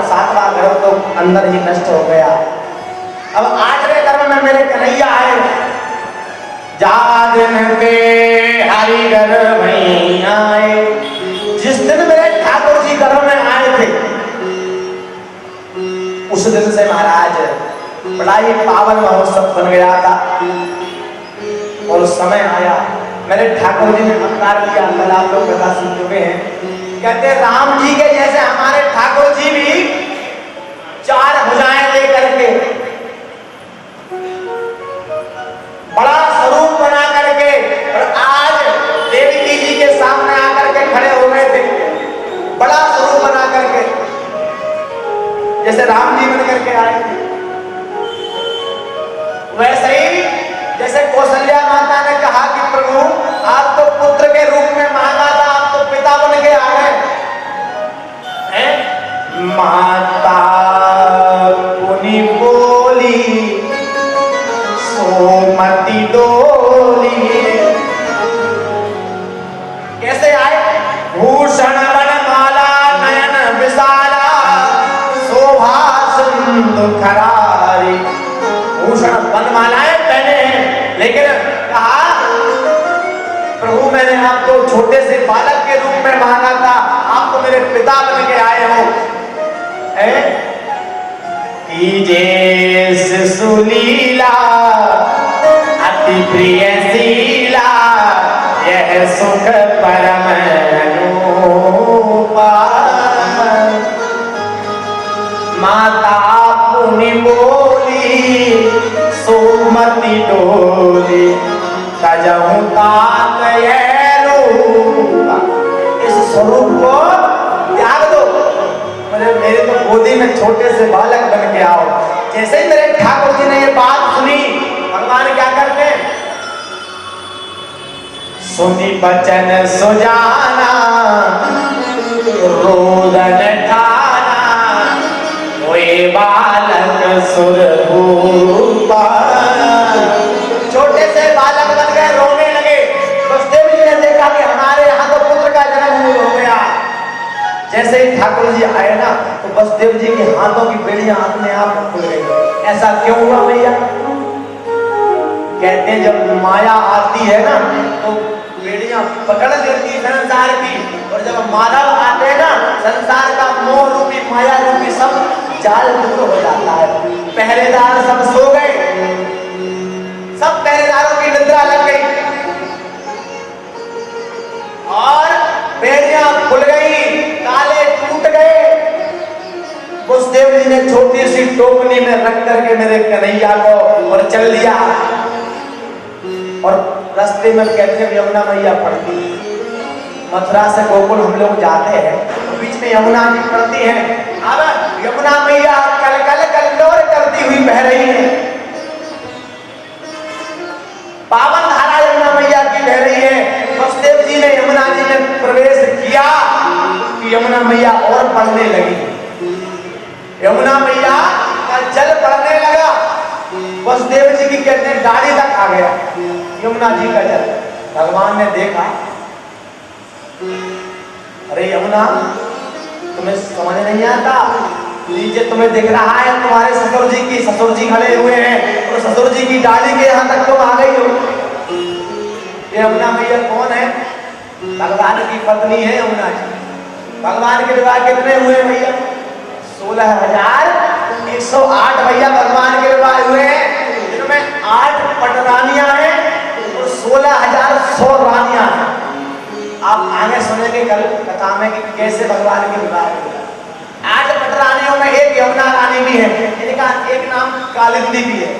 7वां गर्भ तो अंदर ही नष्ट हो गया। अब 8वें गर्भ में मेरे कन्हैया आए। जादन के हरि गर्भ में आए। जिस दिन मेरे ठाकुर जी गर्भ में आए थे, उस दिन से महाराज बड़ा ही पावन महोत्सव बन गया था। और समय आया, मेरे ठाकुर जी ने अवतार किया। कल आप लोग कथा सुन चुके हैं। कहते राम जी के जैसे हमारे ठाकुर जी भी 4 भुजाएं लेकर के, बड़ा स्वरूप बना करके, और आज देवकी जी के सामने आकर के खड़े हो गए थे, बड़ा स्वरूप बना करके। जैसे राम जी बन करके आए थे, वैसे ही जैसे कौशल्या माता ने कहा कि प्रभु आप तो पुत्र के रूप में मांगा था, आप तो पिता बन के आ गए हैं। माता पुनि बोली सोमति डोली। कैसे आए? भूषण वनमाला नयन विशाला शोभा सिंधु खरारी। भूषण वनमालाएं पहने हैं, लेकिन कहा प्रभु मैंने आपको छोटे से बालक के रूप में मांगा था, आप तो मेरे पिता बन के आए हो। कीजे सुलीला अति प्रिय शीला यह सुख परम अनुपा। माता पुनि बोली सोमति डोली तजहु तात यह रूप। इस स्वरूप को त्याग दो, मेरे तो गोदी में छोटे से बालक बन के आओ। जैसे ही मेरे ठाकुर जी ने ये बात सुनी, भगवान क्या करते हैं? सुनी बचन सुजाना रोदन ठाना हुए बालक सुरभूपा। छोटे से बालक बन गए, रोने लगे। वसुदेव जी ने देखा कि हमारे यहाँ तो पुत्र का जन्म हो गया। जैसे ही ठाकुर जी आए ना, तो वसुदेव जी के हाथों की बेड़ियां अपने आप खुल गई। ऐसा क्यों हुआ भैया? कहते हैं जब माया आती है ना, तो बेड़ियां पकड़ लेती संसार की, और जब माधव आते हैं ना, संसार का मोह रूपी माया रूपी सब जाल दूर हो जाता है। पहरेदार सब सो गए, सब पहरेदारों की निद्रा लग गई और बेड़ियां खुल गई, ताले टूट गए। वसुदेव जी ने छोटी सी टोकनी में रख करके मेरे कन्हैया को और चल दिया। और रास्ते में कहते हैं यमुना मैया पड़ती, मथुरा से गोकुल हम लोग जाते हैं तो बीच में यमुना जी पड़ती है। अब यमुना मैया कल कल कल्लोर करती हुई बह रही है, पावन धारा यमुना मैया की बह रही है। वसुदेव जी ने यमुना जी में प्रवेश किया कि यमुना मैया और बढ़ने लगी। यमुना मैया का जल बढ़ने लगा, वसुदेव जी की कहते हैं दाढ़ी तक आ गया यमुना जी का जल। भगवान ने देखा, अरे यमुना तुम्हें समझ नहीं आता, नीचे तुम्हें दिख रहा है तुम्हारे ससुर जी खड़े हुए हैं, और ससुर जी की डाली के यहाँ तक तुम आ गई हो। यमुना मैया कौन है? भगवान की पत्नी है यमुना जी। भगवान के विवाह कितने हुए भैया? 16,108 भैया भगवान के विवाह हुए हैं, जिनमें 8 पटरानियां हैं और 16,100 रानियां हैं। आप आगे सुनेंगे कल कथा में कि कैसे भगवान के विवाह हुए। 8 पटरानियों में एक यमुना रानी भी है, इनका एक नाम कालिंदी भी है।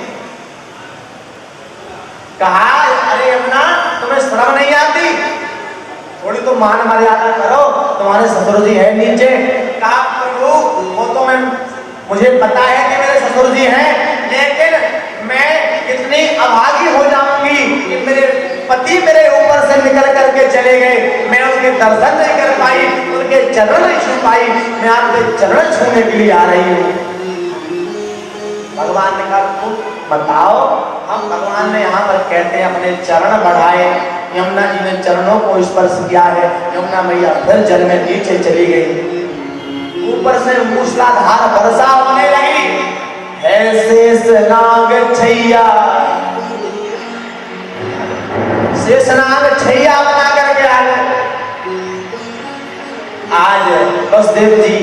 कहा अरे यमुना तुम्हें शर्म नहीं आती, थोड़ी तो मान मर्यादा करो, तुम्हारे ससुर जी है नीचे। कहा प्रभु वो तो मुझे पता है कि मेरे ससुर जी हैं, लेकिन मैं इतनी अभागी हो जाऊंगी कि मेरे पति मेरे ऊपर से निकल करके चले गए, मैं उनके दर्शन नहीं कर पाई, उनके चरण नहीं छू पाई, मैं आपके चरण छूने के लिए आ रही हूँ। भगवान ने कहा तुम बताओ, हम भगवान ने यहाँ पर कहते हैं अपने चरण बढ़ाए। यमुना जी ने चरणों को स्पर्श किया है, यमुना मैया फिर जल में नीचे चली गई। ऊपर से मूसलाधार वर्षा होने लगी। है शेषनाग छैया, शेषनाग छैया बना करके आ गए। आज वसुदेव जी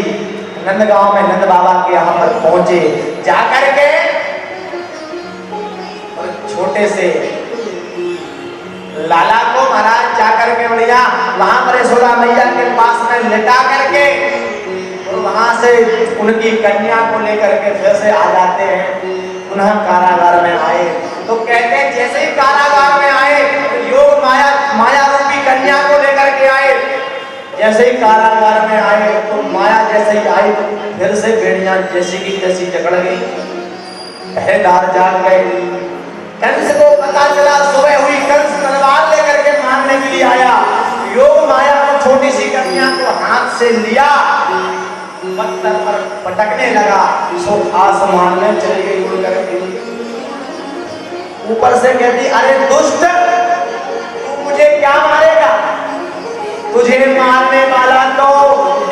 नंदगांव में नंद बाबा के यहाँ पर पहुंचे, जाकर के और छोटे से लाला को महाराज जाकर के बढ़िया वहां पर यशोदा मैया के पास में लेटा करके और वहां से उनकी कन्या को लेकर के फिर से आ जाते हैं। पुनः कारागार में आए तो कहते हैं जैसे ही कारागार में आए तो योग माया रूपी कन्या को लेकर के आए। जैसे ही कारागार में आए तो माया जैसे ही आई तो फिर से भेड़िया जैसी की तैसी जकड़ गई, पहरेदार जाग गए। कंस को पता चला, सुबह हुई, कंस तलवार लेकर के मारने के लिए आया। योग माया को छोटी सी कन्या को हाथ से लिया, पत्थर पर पटकने लगा, सो आसमान में चली गई उड़ करके। ऊपर से कहती, अरे दुष्ट, तू मुझे क्या मारेगा? तुझे मारने वाला तो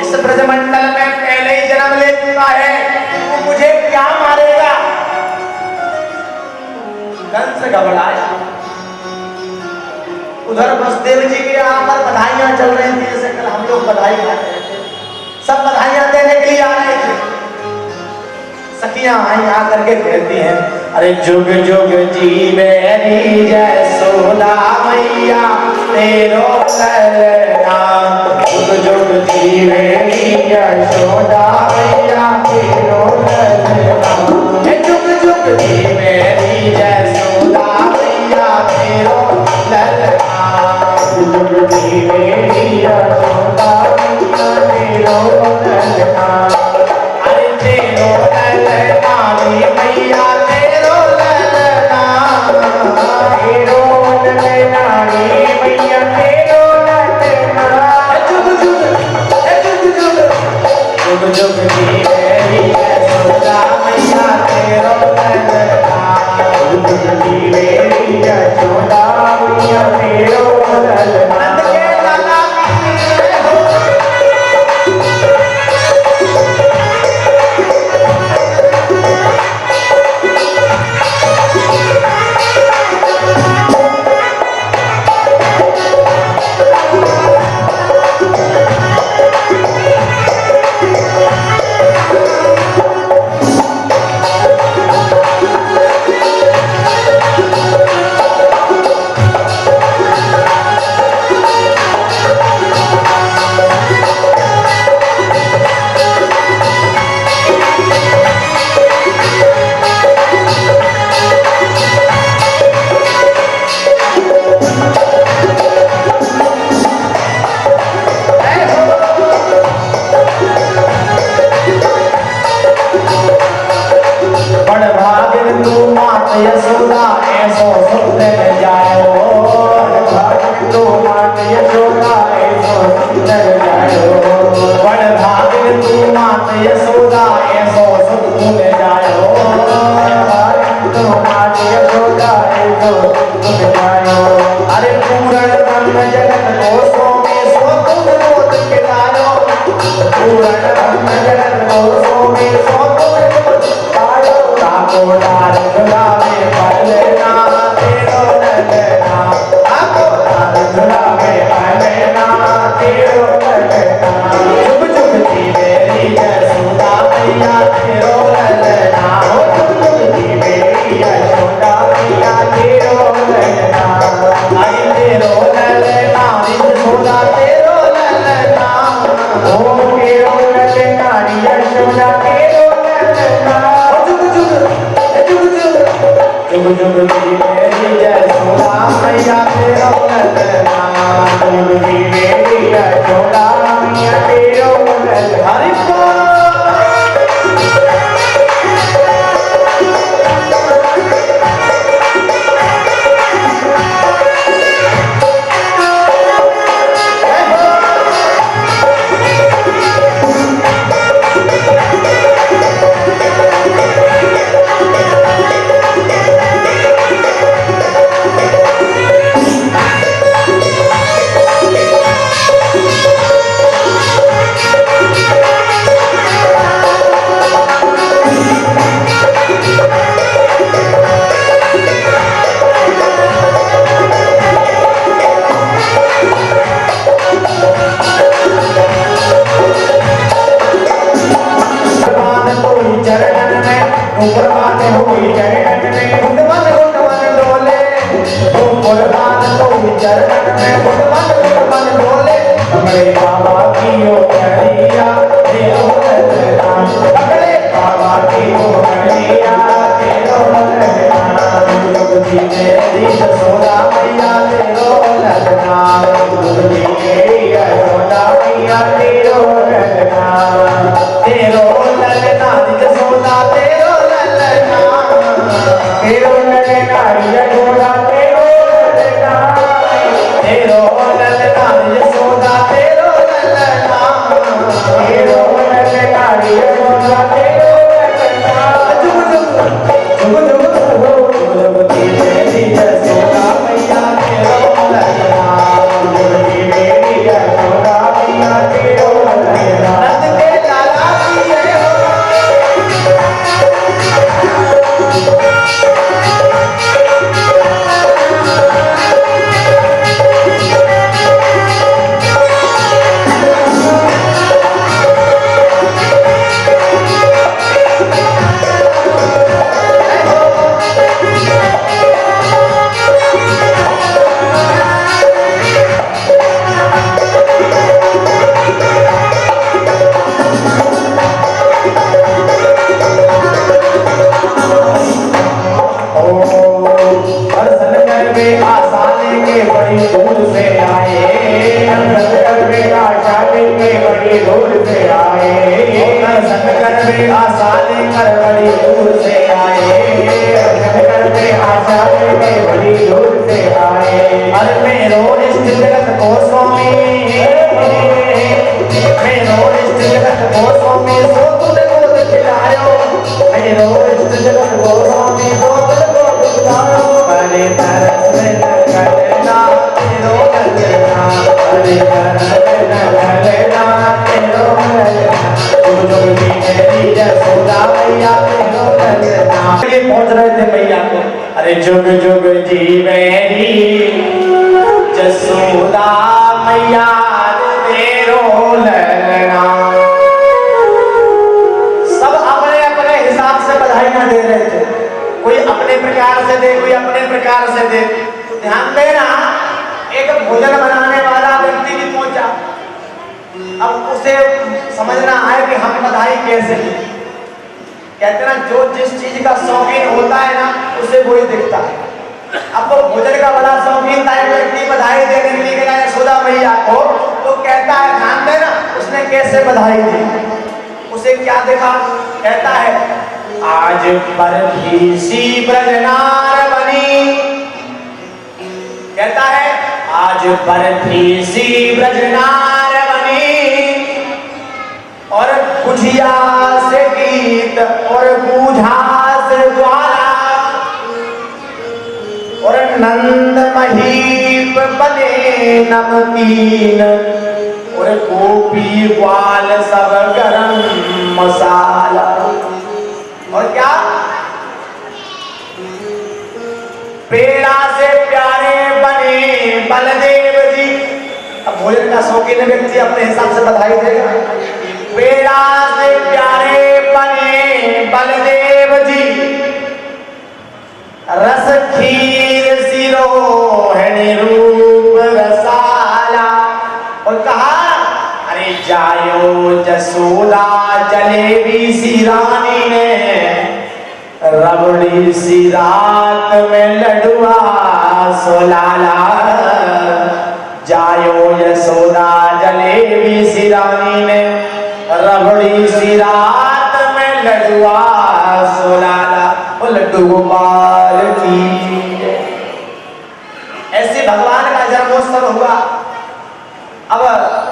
इस ब्रजमंडल में पहले ही जन्म ले चुका है, तू मुझे क्या मारेगा? कंस घबराया। उधर वसुदेव जी के यहाँ पर बधाइयां चल रही थी, जैसे कल हम लोग बधाई खा रहे थे, सब बधाइयां देने के लिए आ रहे थे। सखियां आई आकर के कहती हैं, अरे जुग जुग जीवे री जसोदा मैया तेरो ललना, जुग जुग जीवे री जसोदा मैया तेरो ललना, जुग जुग जीवे री जसोदा मैया तेरो ललना, जुग जीवे री जसोदा मैया तेरो ललना, अरे तेरो ललना मैया तेरो ललना, तेरो ललना मैया तेरो ललना, जुग जुग जुग जुग जीवे री यशोदा मैया तेरो ललना, जुग जुग जीवे री यशोदा मैया तेरो ललना। यशोदा ऐसो सुंदर जायो, तू मात यशोदा ऐसो सुंदर जायो, बड़ भागिन तू मात यशोदा ऐसो सुंदर जायो, तू मात यशोदा ऐसो सुंदर जायो, अरे पूर्ण ब्रह्म जगत को सोमे सो तुम मोद खिलायो, पूर्ण ब्रह्म जगत को सोमे सो तुम मोद खिलायो, ताको डाल गुलाबे पलना तेरो ललना, ताको डाल गुलाबे पलना तेरो ललना, जुग जुग जीवे री यशोदा मैया तेरो ललना, जुग जुग जीवे री यशोदा मैया तेरो ललना, आई तेरो ललना यशोदा तेरो ललना, ओ तेरो ललना यशोदा तेरो ललना, जुग जुग जीवे री यशोदा मैया तेरो ललना, जुग जीवे री यशोदा मैया तेरो ललना। हरि बोल। दूर से आए, दर्शन करने आशा लेकर बड़ी दूर से आए, दर्शन करने आशा लेकर बड़ी दूर से आए। अरे मेरो इष्ट जगत को स्वामी, मेरो इष्ट जगत को स्वामी सो तुझ को खिलायो, मेरो इष्ट जगत को स्वामी सो तुझ को खिलायो। अरे तरस करना तेरो करना, अरे तरस करना तेरो करना, तुझ भी मेरी यशोदा मैया तेरो करना। ये पहुंच रहे थे मैया को, अरे जुग जुग जी मेरी यशोदा मैया तेरो ललना। सब अपने अपने हिसाब से बधाइयां दे रहे थे, कोई अपने प्रकार से दे, कोई अपने प्रकार से दे। तो ध्यान देना, एक भोजन बनाने वाला व्यक्ति भी पहुंचा, अब उसे समझना है कि हम बधाई कैसे दें। कहते ना जो जिस चीज का शौकीन होता है ना उसे वही दिखता है। अब वो भोजन का बड़ा शौकीन था, एक व्यक्ति बधाई देने के लिए गया यशोदा मैया को, तो कहता है ध्यान देना उसने कैसे बधाई दी, उसे क्या देखा। कहता है आज बरफी सी ब्रजनार बनी, कहता है आज बरफी सी ब्रजनार बनी, और बुझिया से गीत और बूझा से ज्वाला, और नंद महीप बने नमकीन, और गोपी ग्वाल सब गरम मसाला। और क्या पेड़ा से प्यारे बने बलदेव जी। अब भोजन का शौकीन व्यक्ति अपने हिसाब से बधाई देगा। पेड़ा से प्यारे बने बलदेव जी, रस खीर सिरोहिणी रूप रसाला। और कहा अरे जायो जसोदा जलेबी सी रानी ने, रबड़ी सी रात में लडुआ सोलाला। जायो यशोदा जलेबी सी रानी ने, रबड़ी सी रात में लडुआ सोलाला। वो लड्डू गोपाल की। ऐसे भगवान का जन्मोत्सव हुआ। अब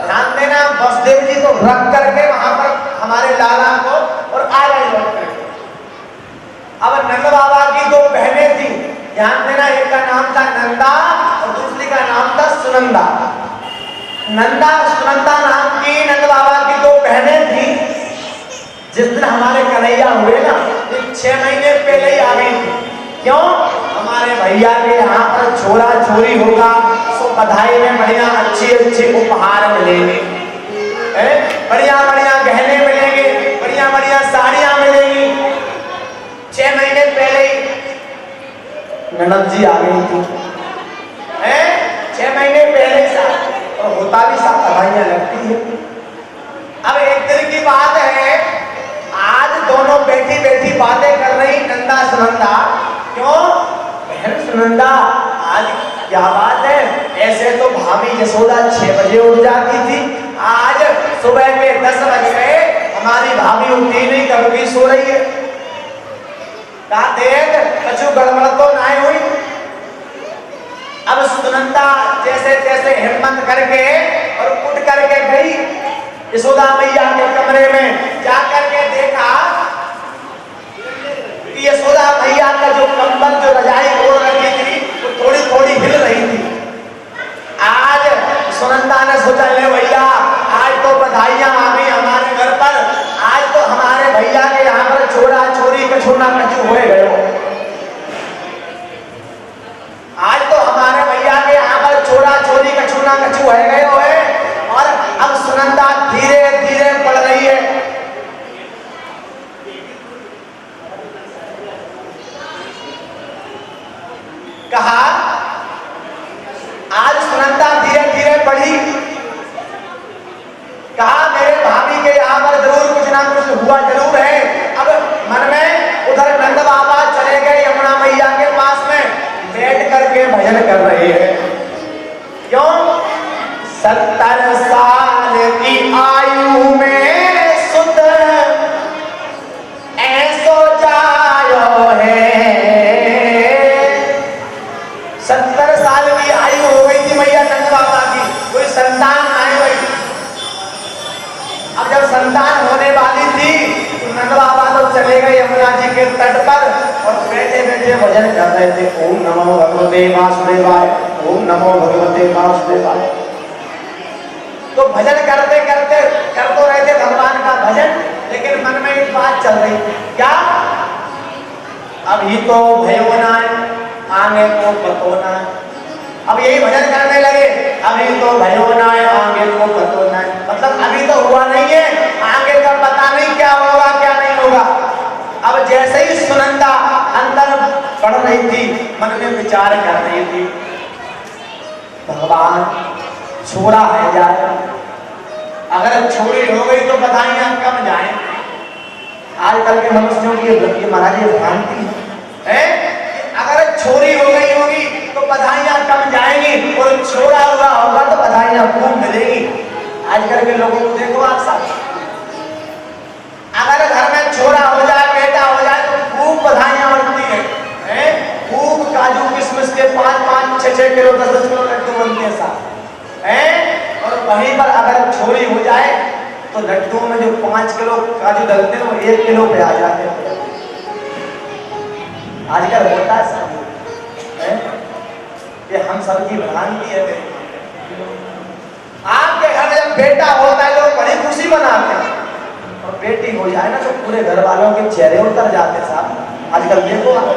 ध्यान देना, वसुदेव जी को रख करके वहां पर हमारे लाला को और आ गए लौट करके। अब नंद बाबा की दो बहनें थी, ध्यान देना, एक का नाम था नंदा और दूसरी का नाम था सुनंदा। नंदा सुनंदा नाम की नंद बाबा की दो बहनें थी। जिस दिन हमारे कन्हैया हुए ना, 6 महीने पहले ही आ गई थी। क्यों? हमारे भैया के यहाँ पर छोरा छोरी होगा, सो बधाई में बढ़िया अच्छी अच्छी उपहार मिलेंगे, बढ़िया बढ़िया गहने मिलेंगे, बढ़िया बढ़िया साड़ियां मिलेंगी। 6 महीने पहले ही ननद जी आ गई थी, 6 महीने पहले सा, और होता भी साथ बधाइयां लगती है। अब एक दिन की बात है, आज दोनों बैठी बैठी बातें कर रही नंदा सुनंदा। क्यों? बहन सुनंदा, आज क्या बात है? ऐसे तो भाभी यशोदा 6 बजे उठ जाती थी, आज सुबह के 10 बज गए, हमारी भाभी उठी नहीं, कब की सो रही है। कहा देख कछु गड़बड़ तो नहीं हुई। अब सुनंदा जैसे तैसे हिम्मत करके और उठ करके गई यशोदा मैया के कमरे में, जा करके देखा कि यशोदा मैया का जो कंबल, जो रजाई ओढ़ रखी थी, वो थोड़ी थोड़ी हिल रही थी। आज सुनंदा ने सोचा ले भैया, आज तो बधाइयां आ गई हमारे घर पर, आज तो हमारे भैया के यहाँ पर छोरा छोरी कछु ना कछु हुए गए। आज तो हमारे भैया के यहाँ पर छोरा छोरी कछु ना कछु हुए गए हो। और अब सुनंदा धीरे धीरे बढ़ रही है। कहा आज सुनंदा धीरे धीरे बढ़ी। कहा मेरे भाभी के यहाँ पर जरूर कुछ ना कुछ हुआ जरूर है। अब मन में उधर नंद बाबा चले गए यमुना मैया के पास में, बैठ करके भजन कर रहे हैं। क्यों? 70 साल की आयु में सुध ऐसो जायो है। 70 साल की आयु हो गई थी मैया नंद बाबा की, कोई संतान आए भाई। अब जब संतान होने वाली थी तो नंद बाबा तो चले गए यमुना जी के तट पर और बैठे बैठे भजन कर रहे थे, ओम नमो भगवते वासुदेवाय, ओम नमो भगवते वासुदेवाय। तो भजन करते करते कर तो रहे थे भगवान का भजन, लेकिन मन में एक बात चल रही थी, क्या? अभी तो भयो ना आगे तो पतो ना। अब यही भजन करने लगे, अभी तो भयो ना आगे तो पतो ना, मतलब अभी तो हुआ नहीं है, आगे का पता नहीं क्या होगा क्या नहीं होगा। अब जैसे ही सुनंदा अंदर पढ़ रही थी, मन में विचार कर रही थी, भगवान छोरा है जाए, अगर छोरी हो गई तो बधाइयां कम जाए। आजकल के मनुष्यों की महाराज ये भ्रांति है, अगर छोरी हो गई होगी तो बधाइयां कम जाएंगी और छोरा हुआ होगा तो बधाइयां खूब मिलेगी। आजकल के लोगों को देखो आप सब, अगर घर में छोरा हो जाए, बेटा हो जाए तो खूब बधाइयां बनती हैं, खूब काजू किशमिश के 5-5, 6-6 किलो 10-10 किलो लड्डू बनते हैं साहब, हैं। और वहीं पर अगर छोरी हो जाए तो लड्डू में जो 5 किलो काजू डलते हैं वो 1 किलो पे आ जाते हैं। आजकल होता है सब, ये हम सबकी भ्रांति है। आपके घर में जब बेटा होता है तो बड़ी खुशी मनाते हैं, और बेटी हो जाए ना तो पूरे घर वालों के चेहरे उतर जाते हैं साहब। आजकल देखो आप,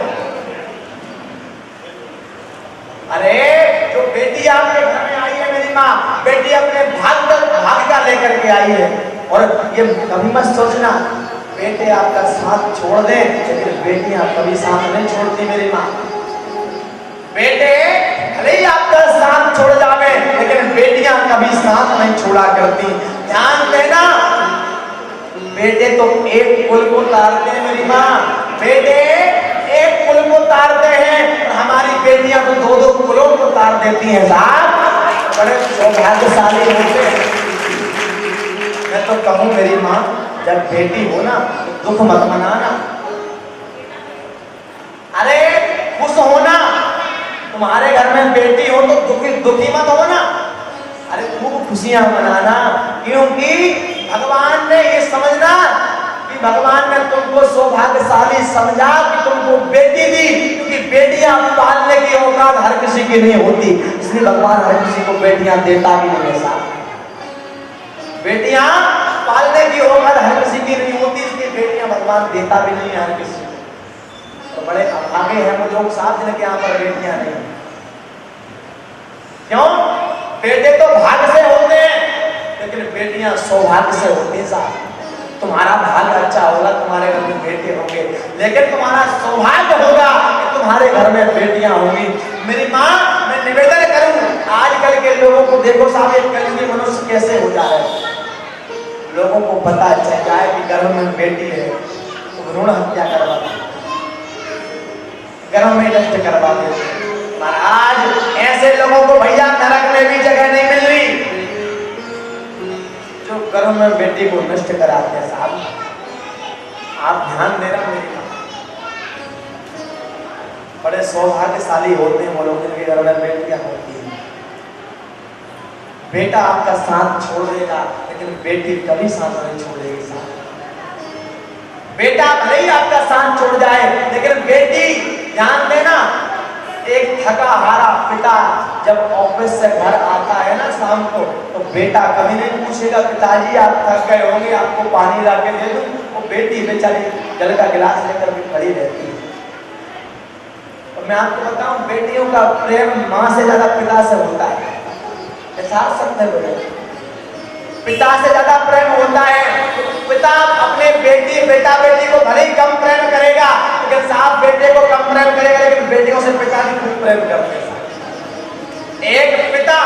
अरे जो बेटी आपके घर में आई है मेरी माँ, बेटी अपने भाग का लेकर के आई है। और ये कभी मत सोचना बेटे आपका साथ छोड़ दे, लेकिन बेटियां कभी साथ नहीं छोड़ती मेरी माँ। बेटे भले ही आपका साथ छोड़ जावे, लेकिन बेटियां कभी साथ नहीं छोड़ा करती। ध्यान देना, बेटे तो एक कुल को तारते हैं मेरी माँ, बेटे एक कुल को तारते हैं, हमारी बेटियां तो 2-2 कुलों को तार देती हैं साहब। बड़े सौभाग्यशाली होते हैं। मैं तो कहूँ मेरी माँ, जब बेटी हो ना तो दुख मत मनाना, अरे खुश होना। तुम्हारे घर में बेटी हो तो दुखी मत होना, अरे खूब खुशियां मनाना, क्योंकि भगवान ने ये समझना कि भगवान ने तुमको सौभाग्यशाली समझा कि तुमको बेटी दी, क्योंकि बेटियां पालने की औकात हर किसी की नहीं होती, इसलिए भगवान हर किसी को बेटियां देता भी नहीं है साहब। बेटियां पालने की औकात हर किसी की नहीं होती, इसलिए बेटियां भगवान देता भी नहीं है हर किसी को। तो बड़े आगे हैं वो लोग साथ, जिनके यहाँ पर बेटियां नहीं। क्यों? बेटे तो भाग्य से होते हैं, लेकिन बेटियां सौभाग्य से होती हैं साहब। तुम्हारा भाग्य अच्छा होगा, तुम्हारे घर में बेटे होंगे, लेकिन तुम्हारा सौभाग्य होगा कि तुम्हारे घर में बेटियां होंगी। मेरी माँ, मैं निवेदन करूं, आजकल के लोगों को देखो साहब, एक कलयुगी मनुष्य कैसे हो जा रहे हैं। लोगों को पता चल जाए कि गर्भ में बेटी है तो भ्रूण हत्या करवा दे, गर्भ में नष्ट करवा दे। महाराज ऐसे लोगों को भैया नरक में भी जगह नहीं मिल रही, जो गर्भ में बेटी को नष्ट कराते हैं साहब। आप ध्यान देना मेरी माँ, बड़े सौभाग्यशाली होते हैं वो लोग जिनके घर में बेटियां होती हैं। बेटा आपका साथ छोड़ देगा, लेकिन बेटी कभी साथ नहीं छोड़ेगी साथ। बेटा भले ही आपका साथ छोड़ जाए, लेकिन बेटी, ध्यान देना, एक थका हारा पिता जब ऑफिस से घर आता है ना शाम को, तो बेटा कभी नहीं पूछेगा पिताजी आप थक गए होंगे, आपको पानी ला के दे दूं। वो बेटी बेचारी जल का गिलास लेकर भी खड़ी रहती है। और मैं आपको बताऊं, बेटियों का प्रेम माँ से ज्यादा पिता से होता है। सकते पिता से ज्यादा प्रेम होता है। पिता अपने बेटा बेटी को भले ही कम प्रेम करेगा, लेकिन साफ बेटे को कम प्रेम करेगा, लेकिन बेटियों से पिता भी खूब प्रेम करते हैं। एक पिता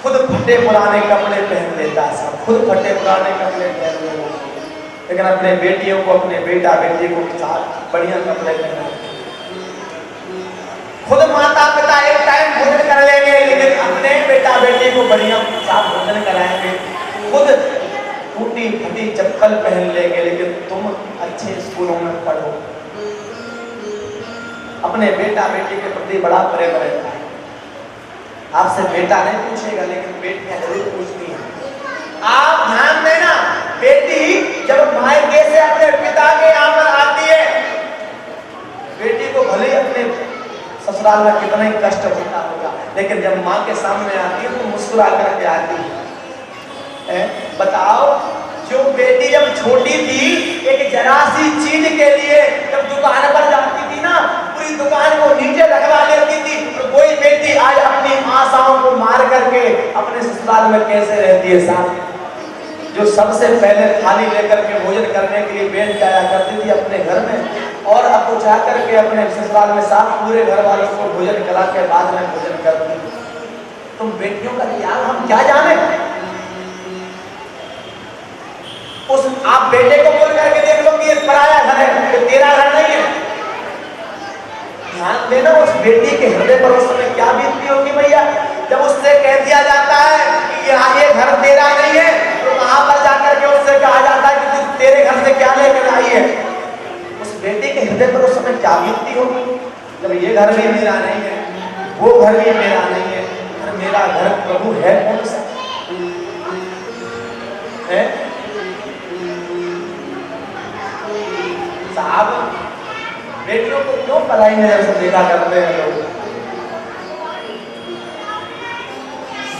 खुद फटे पुराने कपड़े पहन लेता है, सब खुद फटे पुराने कपड़े पहन लेता है, लेकिन अपने बेटियों को, अपने बेटा बेटी को साथ बढ़िया कपड़े पहना। खुद माता पिता एक टाइम भोजन कर लेंगे, लेकिन अपने बेटा बेटी को बढ़िया साफ भोजन कराएंगे। खुद टूटी फटी चप्पल पहन लेंगे, लेकिन तुम अच्छे स्कूलों में पढ़ो। अपने बेटा बेटी के प्रति बड़ा प्रेम रहता है। आपसे बेटा नहीं पूछेगा, लेकिन बेटियां जरूर पूछती हैं। आप ध्यान देना, बेटी जब मायके से अपने पिता के यहाँ पर आती है, बेटी को भले अपने ससुराल में कितना ही कष्ट होता होगा, लेकिन जब माँ के सामने आती है तो मुस्कुरा करके आती है। बताओ, जो बेटी जब छोटी थी, एक जरा सी चीज के लिए जब दुकान पर जाती थी ना, पूरी दुकान को नीचे रखवा लेती थी। तो कोई बेटी आज अपनी आशाओं को मार करके अपने ससुराल में कैसे रहती है साहब? जो सबसे पहले थाली लेकर के भोजन करने के लिए बैठ जाया करती थी अपने घर में, और अब वो जा करके अपने ससुराल में साथ पूरे घर वालों को भोजन करा के बाद में भोजन करती। तुम बेटियों का त्याग हम क्या जाने? उस आप बेटे को बोल करके देख लो कि ये पराया घर है, ये तेरा घर नहीं है। ध्यान देना, उस बेटी के हृदय पर उस समय क्या बीतती होगी भैया, जब उससे कह दिया जाता है कि ये घर तेरा नहीं है, तो वहां पर जाकर के उससे कहा जाता है कि तू तेरे घर से क्या लेकर आई है। उस बेटी के हृदय पर उस समय क्या बीतती होगी, जब ये घर भी मेरा नहीं है, वो घर भी मेरा नहीं है, मेरा घर प्रभु है कौन सा है? साहब, बेटियों को क्यों पराई नजर से देखा करते हैं लोग?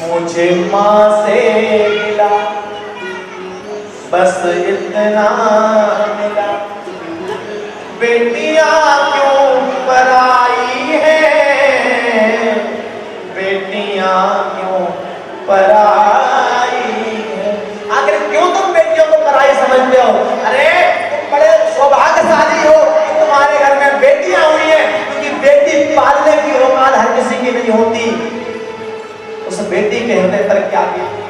मुझे माँ से मिला बस इतना मिला, बेटियां क्यों पराई है, बेटियां क्यों पराई है। आखिर क्यों तुम बेटियों को पराई समझते हो? अरे तुम बड़े सौभाग्यशाली हो कि तुम्हारे घर में बेटियां हुई है, क्योंकि बेटी पालने की औकात हर किसी की नहीं होती। उस बेटी के हृदय पर क्या बीतती है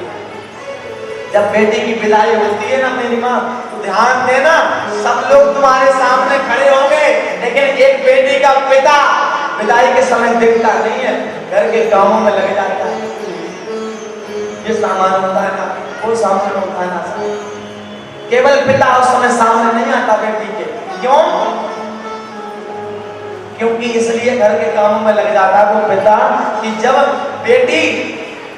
जब बेटी की विदाई होती है ना मेरी माँ, तो ध्यान देना, सब लोग तुम्हारे सामने खड़े होंगे, लेकिन एक बेटी का पिता विदाई के समय दिखता नहीं है, घर के कामों में लग जाता है। ये सामान होता है ना, वो सामान होता है ना, केवल पिता उस समय सामने नहीं आता बेटी के। क्यों? क्योंकि इसलिए घर के कामों में लग जाता है वो पिता कि जब बेटी,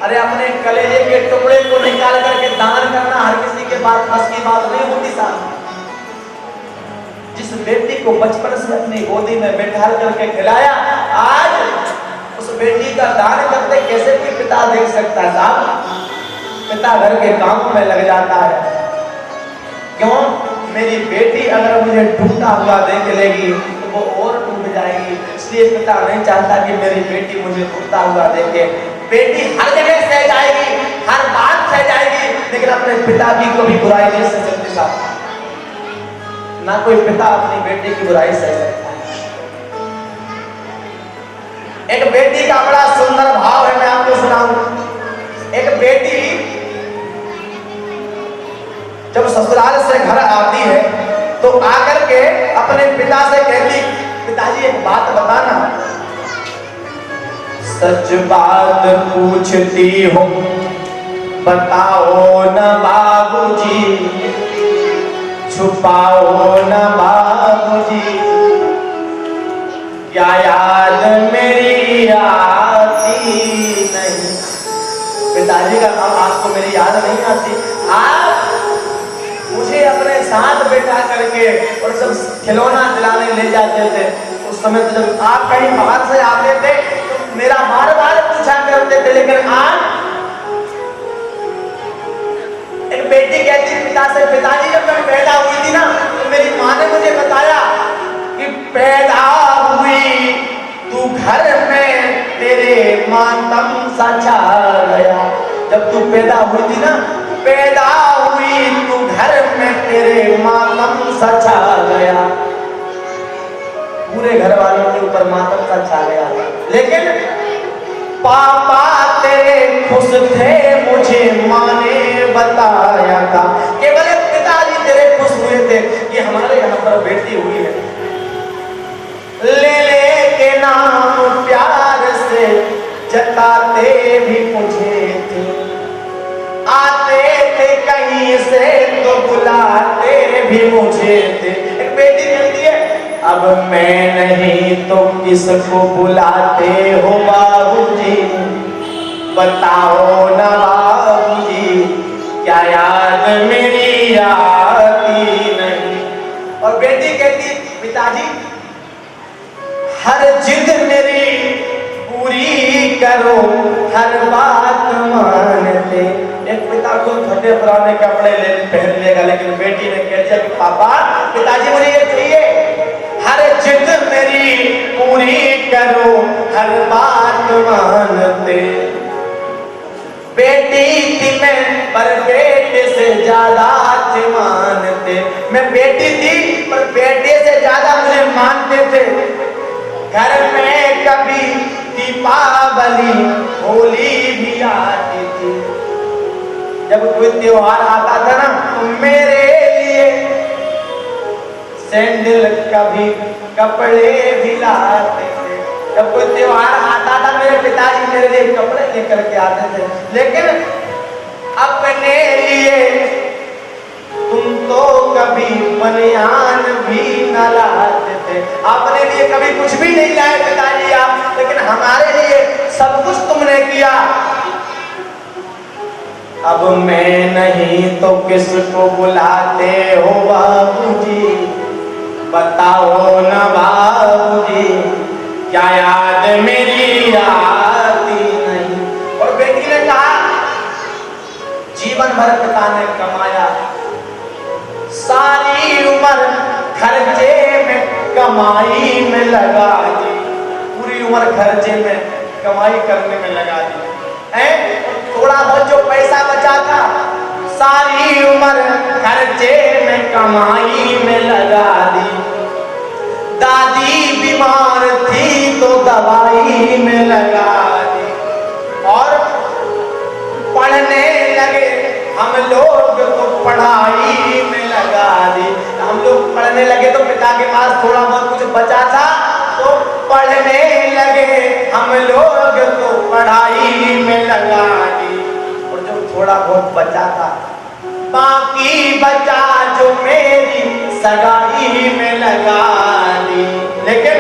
अरे अपने कलेजे के टुकड़े को निकाल करके दान करना हर किसी के पास बस की बात नहीं होती साहब। जिस बेटी को बचपन से अपनी गोदी में बैठा करके खिलाया, आज उस बेटी का दान करते कैसे कोई पिता देख सकता है साहब? पिता घर के कामों में लग जाता है। क्यों? मेरी बेटी अगर मुझे टूटा हुआ देख लेगी तो वो और टूट जाएगी, इसलिए पिता नहीं चाहता कि मेरी बेटी मुझे टूटा हुआ देखे। बेटी हर जगह सह जाएगी, हर बात सह जाएगी, लेकिन अपने पिता की कभी बुराई नहीं सह सकती साहब। ना कोई पिता अपनी बेटी की बुराई सह सकता है। एक बेटी का बड़ा सुंदर भाव है, मैं आपको सुनाऊं। एक बेटी जब ससुराल से घर आती है तो आकर के अपने पिता से कहती, पिताजी एक बात बताना। सच बात पूछती हो बताओ न बाबूजी, छुपाओ न बाबूजी, क्या याद मेरी आती नहीं? पिताजी का नाम आपको मेरी याद नहीं आती? आप मुझे अपने साथ बैठा करके और सब खिलौना दिलाने ले जाते थे। उस समय तो जब आप कहीं बाहर से आते थे तो मेरा बार बार पूछा करते थे, लेकिन आज एक बेटी कहती पिता से, पिताजी जब मैं पैदा हुई थी ना तो मेरी माँ ने मुझे बताया कि पैदा हुई तू घर में तेरे मातम सा छा गया। जब तू पैदा हुई थी ना, पैदा हुई तू घर में तेरे मातम सा छा गया, पूरे घर वालों के ऊपर मातम सा छा गया। लेकिन पापा तेरे खुश थे मुझे माँ ने बताया था। केवल एक पिताजी तेरे खुश हुए थे कि हमारे यहाँ पर बेटी हुई है। ले ले के नाम प्यार से जताते भी मुझे थे, आते थे अब मैं नहीं तो किसको बुलाते हो बाबूजी, बताओ ना बाबूजी, क्या याद मेरी आती नहीं। और बेटी कहती पिताजी हर जिद मेरी पूरी करो, हर बात मानते। एक पिता को फटे पुराने कपड़े पहन लेगा, लेकिन बेटी ने कह दिया कि पापा पिताजी मुझे ये चाहिए, हर जिद मेरी पूरी करो, हर बात मानते। बेटी थी मैं पर बेटे से ज्यादा थे मानते। मैं बेटी थी पर बेटे से ज्यादा मुझे मानते थे। घर में कभी दीपावली होली भी आती थी, जब कोई त्योहार आता था ना तो मेरे लिए सैंडल कभी कपड़े भी लाते थे। जब कोई त्योहार आता था मेरे पिताजी मेरे लिए कपड़े लेकर के आते थे, लेकिन अपने लिए तुम तो कभी बनियान भी न लाते थे। अपने लिए कभी कुछ भी नहीं लाए पिताजी आप, लेकिन हमारे लिए सब कुछ तुमने किया। अब मैं नहीं तो किसको बुलाते हो बाबूजी, बताओ ना बाबूजी, क्या याद मेरी आती नहीं। और बेटी ने कहा जीवन भर पिता ने कमाया, सारी उम्र खर्चे में कमाई में लगा दी, पूरी उम्र खर्चे में कमाई करने में लगा दी है। थोड़ा बहुत जो पैसा बचा था सारी उम्र खर्चे में कमाई में लगा दी। दादी बीमार थी तो दवाई में लगा दी, और पढ़ने लगे हम लोग तो पढ़ाई में लगा दी। हम लोग पढ़ने लगे तो पिता के पास थोड़ा बहुत कुछ बचा था तो पढ़ने लगे हम लोग तो पढ़ाई में लगा दी। और जो थोड़ा बहुत बचा था बाकी बचा जो मेरी सगाई में लगा दी। लेकिन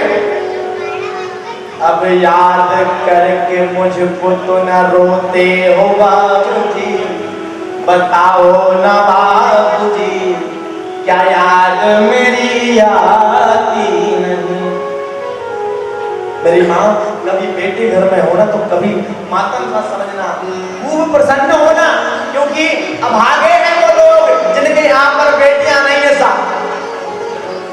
अब याद करके मुझको तो न रोते हो बाबूजी, बताओ ना बाबूजी, क्या याद मेरी आती नहीं। मेरी माँ कभी बेटे घर में होना तो कभी मातम सा समझना, खूब प्रसन्न होना, क्योंकि अभागे हैं वो लोग जिनके यहाँ पर बेटियां नहीं है। साहब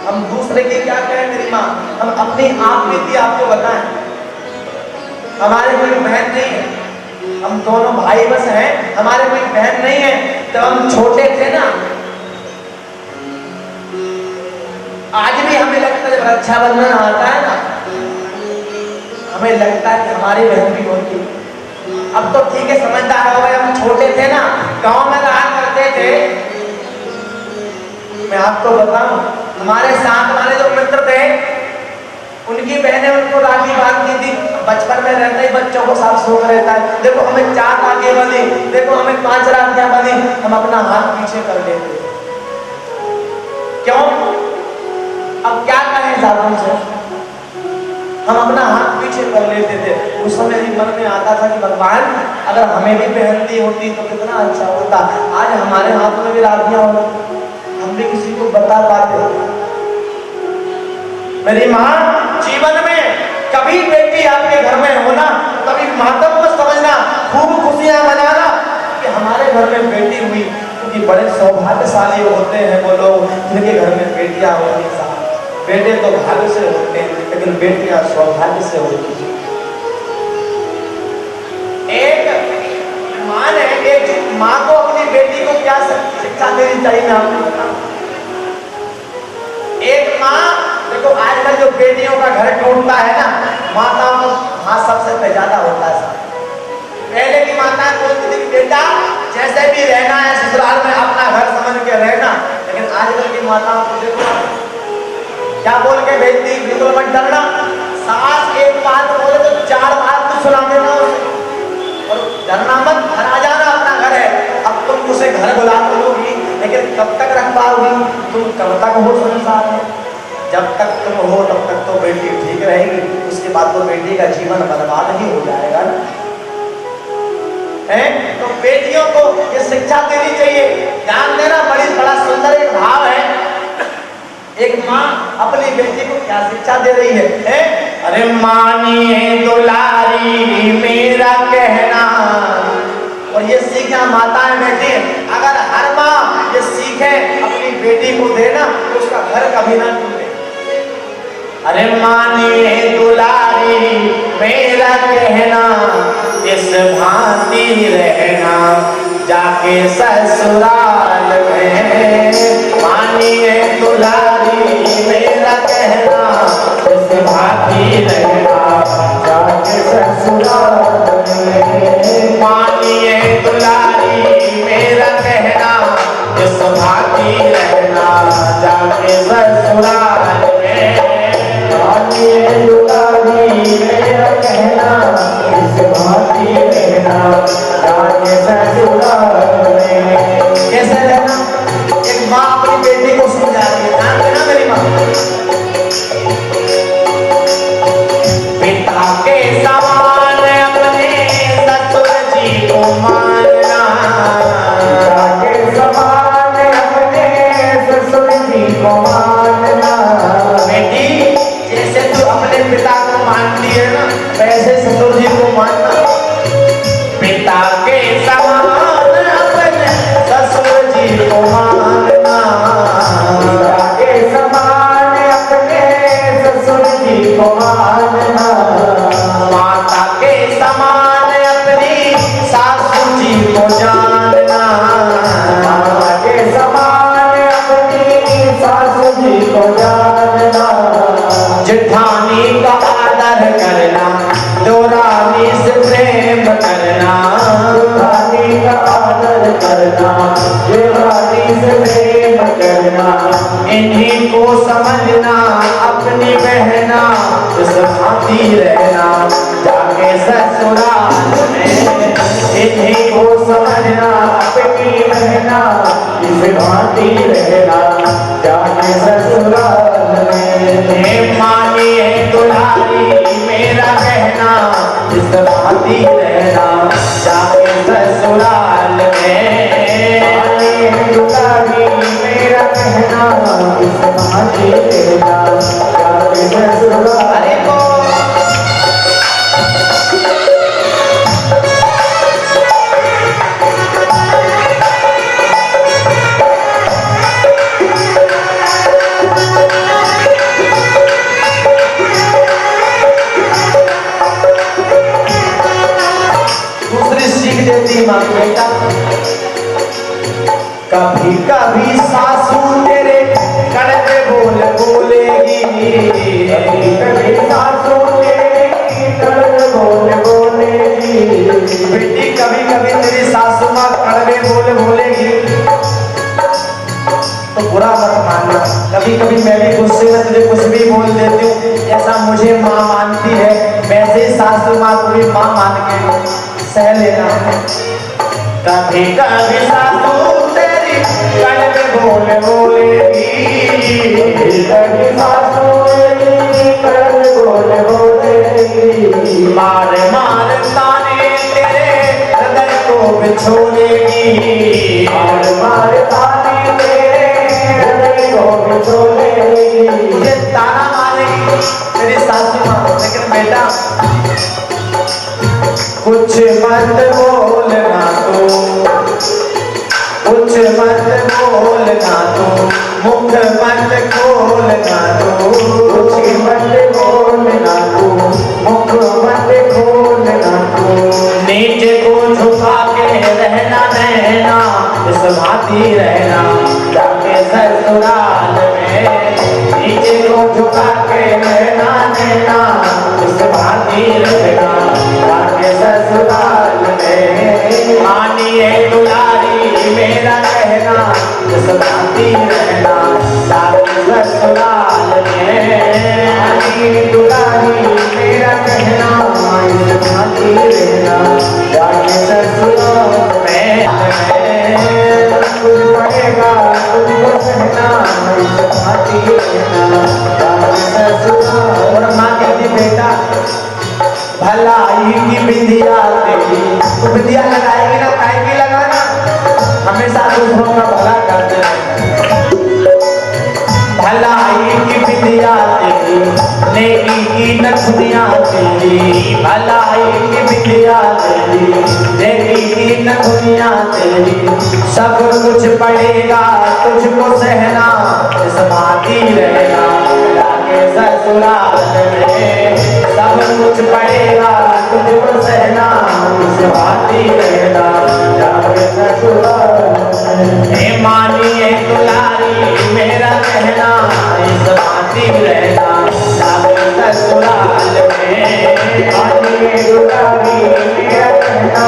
हम दूसरे की क्या कहें मेरी माँ, हम अपनी आप बीती आपको बताएं। हमारे कोई बहन नहीं है, हम दोनों भाई बस हैं, हमारे कोई बहन नहीं है। जब हम छोटे थे ना, आज भी हमें लगता है जब रक्षाबंधन आता है ना, हमें लगता है कि हमारी बहन भी होती। अब तो ठीक है समझदार हो गए, हम छोटे थे ना गांव में रहा करते थे। मैं आपको बताऊं हमारे साथ वाले जो मित्र थे उनकी बहनें उनको राखी बांधती थी। बचपन में रहते ही बच्चों को साफ शौक रहता है, देखो हमें 4 राखियां बंधी, देखो हमें 5 राखियां बंधी, हम अपना हाथ पीछे कर लेते। क्यों? अब क्या कहें साधु से, हम अपना हाथ पीछे कर लेते थे। उस समय भी मन में आता था कि भगवान अगर हमें भी पहनती होती तो कितना अच्छा होता। आज हमारे हाथ में भी राखियां होती, हम भी किसी को बता पाते। मेरी माँ जीवन में कभी बेटी आपके घर में होना, कभी मातम को समझना, खूब खुशियां मनाना कि हमारे घर में बेटी हुई, क्योंकि बड़े सौभाग्यशाली होते हैं वो लोग जिनके घर में बेटियां होती हैं। बेटे तो भाग्य से होते हैं, लेकिन बेटियां सौभाग्य से होती हैं। एक माँ ने, एक माँ को अपनी बेटी को क्या शिक्षा देनी चाहिए मैं आपको बताऊं। एक माँ देखो आजकल जो बेटियों का घर टूटता है ना, माताओं को हाथ सबसे ज्यादा होता है। पहले की माताएं बोलती थी बेटा जैसे भी रहना है ससुराल में अपना घर समझ के रहना, लेकिन आजकल की माताओं को देखो क्या बोल के भेजती, बिल्कुल मत डरना। सास एक बात बोले तो 4 बात तो सुना देना और डरना मत, घर आ जाना, अपना घर है। अब तुम उसे घर बुला तो लोगी, लेकिन कब तक रख पाओगी, तुम कब तक हो संसार में। जब तक तुम हो तब तक तो बेटी ठीक रहेगी, उसके बाद तो बेटी का जीवन बर्बाद ही हो जाएगा ना। है तो बेटियों को ये शिक्षा देनी चाहिए, ध्यान देना। बड़ा सुंदर एक भाव है। एक माँ अपनी बेटी को क्या शिक्षा दे रही है? अरे मानिए दुलारी मेरा कहना। और ये सीखना माताएं बेटी, अगर हर माँ ये सीखे अपनी बेटी को देना तो उसका घर कभी ना टूटे। अरे मानिए दुलारी मेरा कहना, इस भांति रहना जाके ससुराल में। मानिए दुलारी मेरा कहना, इस भांति रहना जाके ससुराल में। मानिए दुलारी मेरा कहना, इस भांति रहना जाके ससुराल में। मानिए दुलारी मेरा कहना, इस भांति रहना जाके ससुराल में। कैसे रहना? एक माँ अपनी बेटी को समझा रही है, ध्यान देना मेरी माँ। पिता के समान अपने ससुर जी को मानना। पिता के समान अपने ससुर जी को मानना। बेटी जैसे तू अपने पिता को मानती है ना, वैसे ससुर जी को मानना। पिता के समान अपने ससुर जी को मानना। पिता के समान अपने ससुर जी को मानना। माता के समान अपनी सासू जी को जानना। माता के समान अपनी सासू जी को जानना। जेठानी का आदर करना, देवरानी से प्रेम करना। जेठानी का आदर करना, देवरानी से प्रेम करना। इन्हीं को समझना अपनी बहना, इस भांति रहना जाके ससुराल में। इन्हीं को समझना अपनी बहना, इस भांति रहना जाके ससुराल में। मानिए दुलारी मेरा कहना, इस भांति रहना जाके ससुराल में। मानिए दुलारी मेरा कहना, इस भांति रहना जाके ससुराल में। देती माँ बेटा, कभी कभी सासू तेरे कड़वे बोल बोलेगी। कभी कभी सासू तेरे कड़वे बोल बोलेगी। बेटी कभी कभी तेरी सासू माँ कड़वे बोल बोलेगी तो बुरा मत मानना। कभी कभी मैं भी गुस्से में तुझे कुछ भी बोल देती हूँ, ऐसा मुझे माँ मानती है, वैसे ही सासू माँ को भी माँ मान के सह लेना। कभी कभी सासू तेरी कड़वे बोल बोलेगी। कभी सासू तेरी कड़वे बोल बोलेगी। मार मार ताने तेरे हृदय को बिछोड़ेगी। मार मार ताने तेरे हृदय को बिछोड़ेगी। ये ताना मारेगी तेरी सासू माँ, लेकिन बेटा कुछ मत बोलना तू, कुछ मत बोलना तू, मुख मत खोलना तू। कुछ मत बोलना तू, मुख मत खोलना तू। नीचे को झुका के रहना नैना, इस भांति रहना जाके ससुराल में। नीचे को झुका के रहना नैना, इस भांति रहना जाके ससुराल में। मानिए दुलारी मेरा कहना, इस भांति रहना जाके ससुराल में। मानिए दुलारी मेरा कहना, इस भांति रहना जाके ससुराल में। भलाई की बिंदिया तेरी, तो बिंदिया लगाएगी ना, काहे की लगाना, हमेशा दूसरों का भला करते रहे। भलाई की बिंदिया तेरी, नेकी की नथुनिया तेरी, भलाई की बिंदिया तेरी, नेकी की नथुनिया तेरी, सब कुछ पड़ेगा तुझको सहना, इस भांति रहना जाके ससुराल में, सब कुछ पड़ेगा तुझको सहना, इस भांति रहना जाके ससुराल में। हे मानिए दुलारी मेरा कहना, इस भांति रहना जाके ससुराल में, मानिए दुलारी मेरा कहना,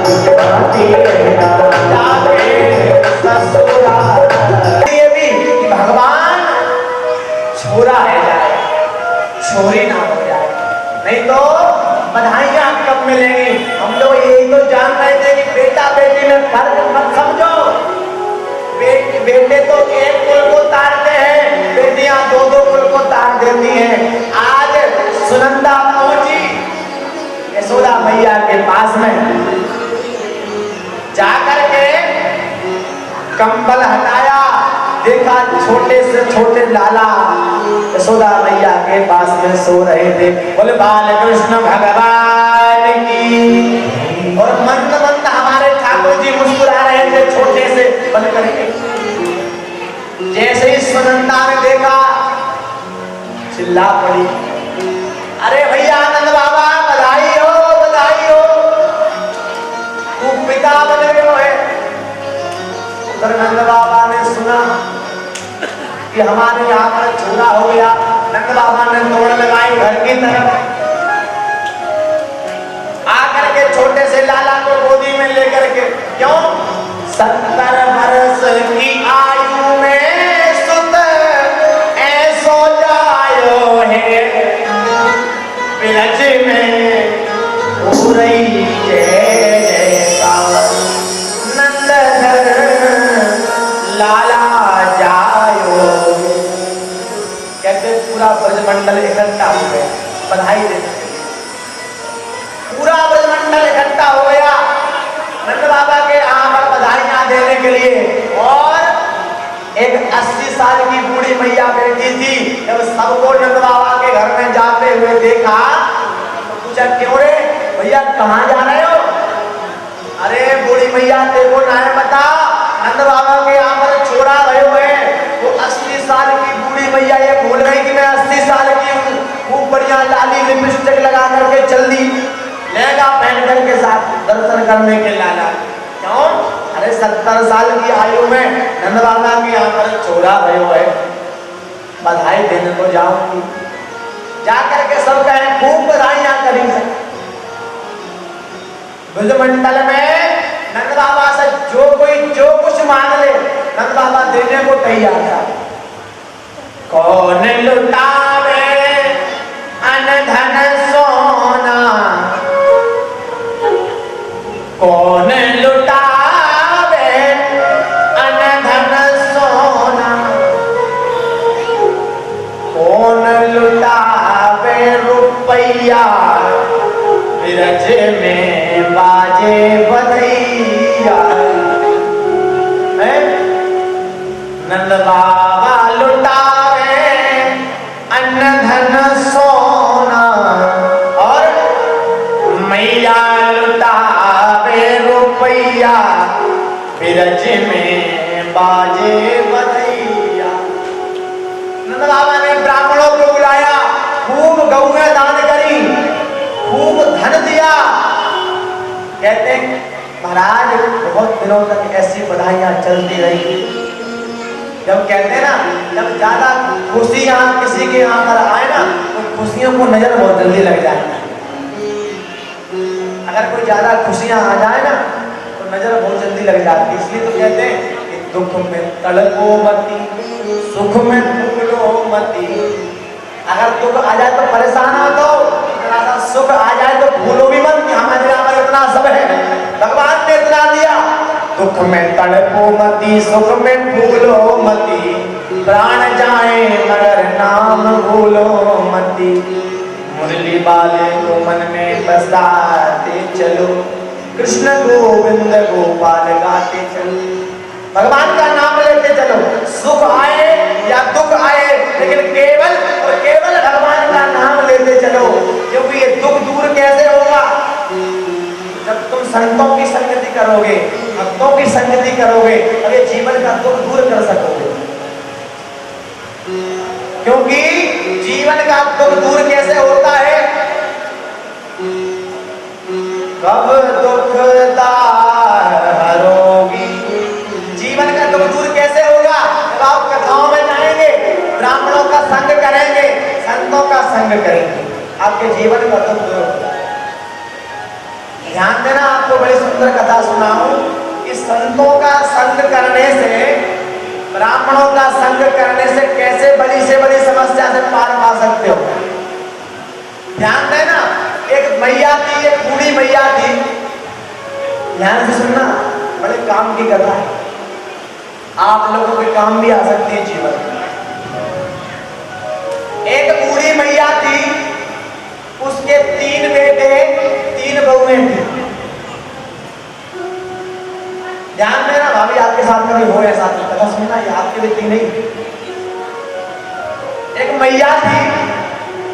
इस भांति रहना जाके ससुराल। ये भी भगवान छोरा है जाए, छोरी ना हो जाए, नहीं तो बधाइयां कब मिलेंगी। हम लोग यही तो जान रहे थे कि बेटा बेटी में फर्क मत समझो, बेटे तो एक कुल को तारते हैं, बेटियां दो दो कुल को तार देती हैं। आज सुनंदा पहुंची यशोदा मैया के पास में, जाकर के कंबल हटाया, देखा छोटे से छोटे लाला यशोदा मैया के पास में सो रहे थे। बोले बाल कृष्ण भगवान की। और मंद मंद हमारे ठाकुर जी मुस्कुरा रहे थे छोटे से बन करके। जैसे ही सुनंदा ने देखा चिल्ला पड़ी, अरे भैया आनंद बाबा बधाई हो, बधाई हो, तू पिता बन गए हो है। उधर नंद बाबा ने सुना कि हमारे यहाँ पर छोरा हो गया। नंद बाबा ने दौड़ लगाई घर की तरफ, आकर के छोटे से लाला को गोदी में लेकर के, क्यों 70 वर्ष की आयु में सुत ऐसो जायो है, बिरज में हो रही जय जयकार, नंदधर लाला जायो। कहते पूरा ब्रजमंडल इकट्ठा हो गया बधाई देने के लिए, पूरा ब्रजमंडल इकट्ठा हो गया नंद बाबा के यहाँ पर बधाइयां देने के लिए। और एक 80 साल की बूढ़ी मैया बैठी थी। जब सबको नंद बाबा के घर में जाते हुए देखा तो पूछा, क्यों रे भैया कहाँ जा रहे हो? अरे बूढ़ी मैया देखो ना बता, नंद बाबा के यहाँ पर छोरा भयो है। वो 80 साल की बूढ़ी मैया ये भूल गई कि मैं 80 साल की हूँ। खूब बढ़िया लाली लिपस्टिक लगा करके चल दी, लहंगा पहन करके साथ दर्शन करने के लाला। क्यों? अरे 70 साल की आयु में नंद बाबा के यहाँ पर छोरा भयो है, बधाई देने को जाऊंगी। जाकर के सब कहें खूब बधाइयां करी। ब्रजमंडल में नंद बाबा से जो कोई जो कुछ मांग ले नंद बाबा देने को तैयार था। कौन लुटावे अन धन सोना, कौन लुटावे अन धन सोना, कौन लुटावे रुपया, बिरज में बाजे बधैया। नंद बाबा लुटावे अन्न धन सोना, और मैया लुटावे रुपया, बिरज में बाजे बधैया। नंद बाबा ने ब्राह्मणों को बुलाया, खूब गौएं दान करी, खूब धन दिया। कहते महाराज बहुत दिनों तक ऐसी बधाइयां चलती रही। जब कहते ना, जब ज्यादा खुशी यहाँ किसी के यहाँ पर आए ना तो खुशियों को नजर बहुत जल्दी लग जाए। अगर कोई ज्यादा खुशियां आ जाए ना तो नजर बहुत जल्दी लग जाती। इसलिए तो कहते हैं कि दुख में तड़पो मती, सुख में भूलो मती। अगर दुख आ जाए तो परेशान हो, तो इतना सा सुख आ जाए तो भूलो भी मत कि हमारे यहाँ पर इतना सब है, भगवान ने इतना दिया। दुख में तड़पो मती, सुख में भूलो मती, प्राण जाए मगर नाम भूलो मती। मुरली वाले को मन में बसाते चलो, कृष्ण गोविंद गोपाल गाते चलो। भगवान का नाम लेते चलो, सुख आए या दुख आए, लेकिन केवल और केवल भगवान का नाम लेते चलो। क्योंकि ये दुख दूर कैसे होगा? जब तुम संतों की संगति करोगे, भक्तों की संगति करोगे, तब ये जीवन का दुख दूर कर सकोगे। क्योंकि जीवन का दुख दूर कैसे होता है? कब दुख हरोगी, जीवन का दुख दूर कैसे होगा? जब आप कथाओं में जाएंगे, ब्राह्मणों का संग करेंगे, संतों का संग करेंगे, आपके जीवन का दुख दूर होगा। ध्यान देना, आपको बड़ी सुंदर कथा सुनाऊं कि संतों का संग करने से, ब्राह्मणों का संग करने से कैसे बड़ी से बड़ी समस्या से पार पा सकते हो। ध्यान देना, एक मैया थी, एक बूढ़ी मैया थी, ध्यान से सुनना, बड़े काम की कथा है, आप लोगों के काम भी आ सकती है जीवन में। एक बूढ़ी मैया थी, उसके 3 बेटे 3 बहुएं थी। ध्यान देना, भाभी आपके साथ कभी हो ऐसा कथा सुनना, ये आपके भी 3 नहीं। एक मैया थी,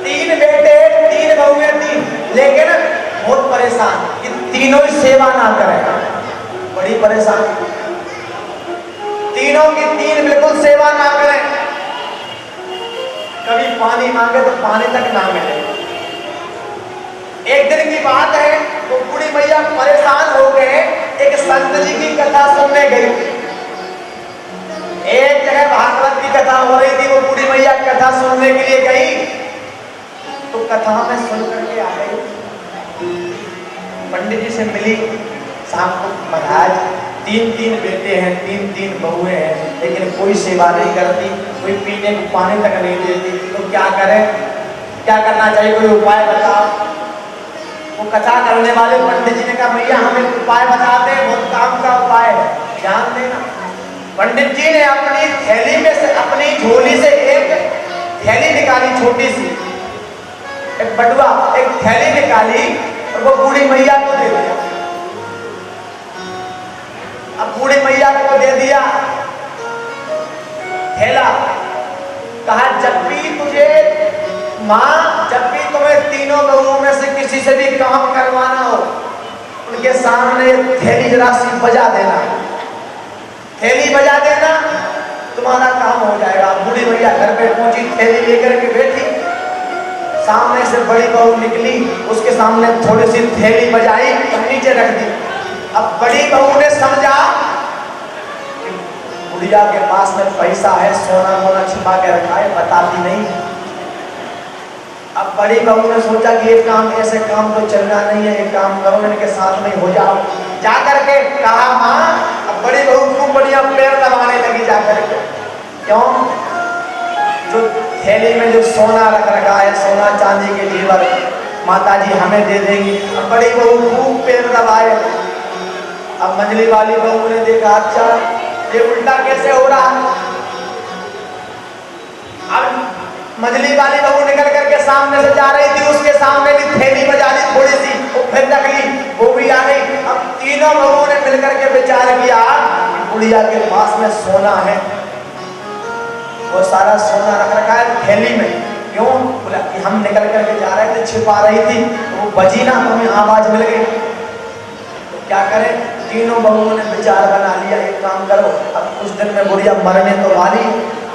3 बेटे 3 बहुएं थी, लेकिन बहुत परेशान, कि तीनों ही सेवा ना करें, बड़ी परेशान, तीनों की 3 बिल्कुल सेवा ना करें। कभी पानी मांगे तो पानी तक ना मिले। एक दिन की बात है, वो बूढ़ी मैया परेशान हो गए, एक संत जी की कथा सुनने गई। एक जगह भागवत की कथा हो रही थी, वो बूढ़ी मैया कथा सुनने के लिए गई, तो कथा में सुन करके आ गई। पंडित जी से मिली, शाम को महाराज 3 बेटे हैं, 3 बहुएं हैं, लेकिन कोई सेवा नहीं करती, कोई पीने को पानी तक नहीं देती, तो क्या करें, क्या करना चाहिए, कोई उपाय बताओ। वो कथा करने वाले पंडित जी ने कहा, भैया हमें उपाय बताते हैं, बहुत काम का उपाय है। ध्यान देना, पंडित जी ने अपनी थैली में से, अपनी झोली से एक थैली निकाली, छोटी सी एक बटुआ, एक थैली निकाली और वो बूढ़ी मैया को दे दिया। अब बूढ़ी मैया को दे दिया थैला, कहा जब भी तुझे माँ, जब भी तुम्हें 3 बहुओं में से किसी से भी काम करवाना हो, उनके सामने थैली जरा सी बजा देना, थैली बजा देना, तुम्हारा काम हो जाएगा। बूढ़ी मैया घर पे पहुंची, थैली लेकर के बैठी, सामने से बड़ी बहू निकली, उसके सामने थोड़ी सी थैली बजाई और नीचे रख दी। अब बड़ी बहू ने समझा कि बुढ़िया के पास में पैसा है, सोना मोना छिपा के रखा है, बताती नहीं। अब बड़ी बहू ने सोचा कि ये काम, ऐसे काम तो चलना नहीं है, एक काम करो, इनके साथ में हो जाओ। जाकर के कहा माँ, अब बड़ी बहू खूब बढ़िया पैर दबाने लगी जाकर के। क्यों? जो थैली में जो सोना रख रखा है, सोना चांदी के जेवर, माता जी हमें दे देंगी। अब बड़ी बहू खूब पैर दबाए। अब मंझली वाली बहू ने देखा, अच्छा ये उल्टा कैसे हो रहा। अब मंझली वाली बहू निकल करके सामने से जा रही थी, उसके सामने भी थैली बजा दी थोड़ी सी, वो फिर रख ली, वो भी आ गई। अब तीनों बहूओं ने मिलकर के विचार किया कि बुढ़िया के पास में सोना है, वो सारा सोना रख रखा है थैली में। क्यों? बोला कि हम निकल करके जा रहे थे, छिपा रही थी, तो वो बजी ना, तो हमें आवाज मिल गई, तो क्या करें। तीनों बहूओं ने विचार बना लिया, एक काम करो, अब कुछ दिन में बुढ़िया मरने तो वाली,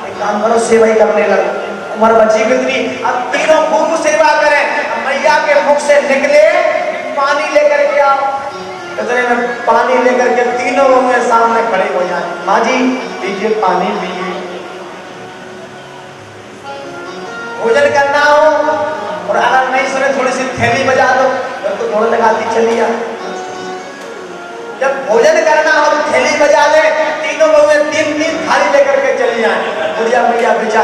एक काम करो, सेवा ही करने लगो, उम्र बची कितनी। अब तीनों खूब सेवा करें। मैया के मुख से निकले, पानी लेकर के आओ, इतने में पानी लेकर के तीनों बहूएं सामने खड़े हो जाए। माँ जी लीजिए पानी पीजिए। भोजन करना हो और अगर नहीं सुने थोड़ी सी थैली बजा दो, तो थोड़ा लगाती चली आ। जब भोजन करना हो तो थैली बजा ले, तीनों बहूएं 3 थाली लेकर के चली जाए। बुढ़िया मैया विचार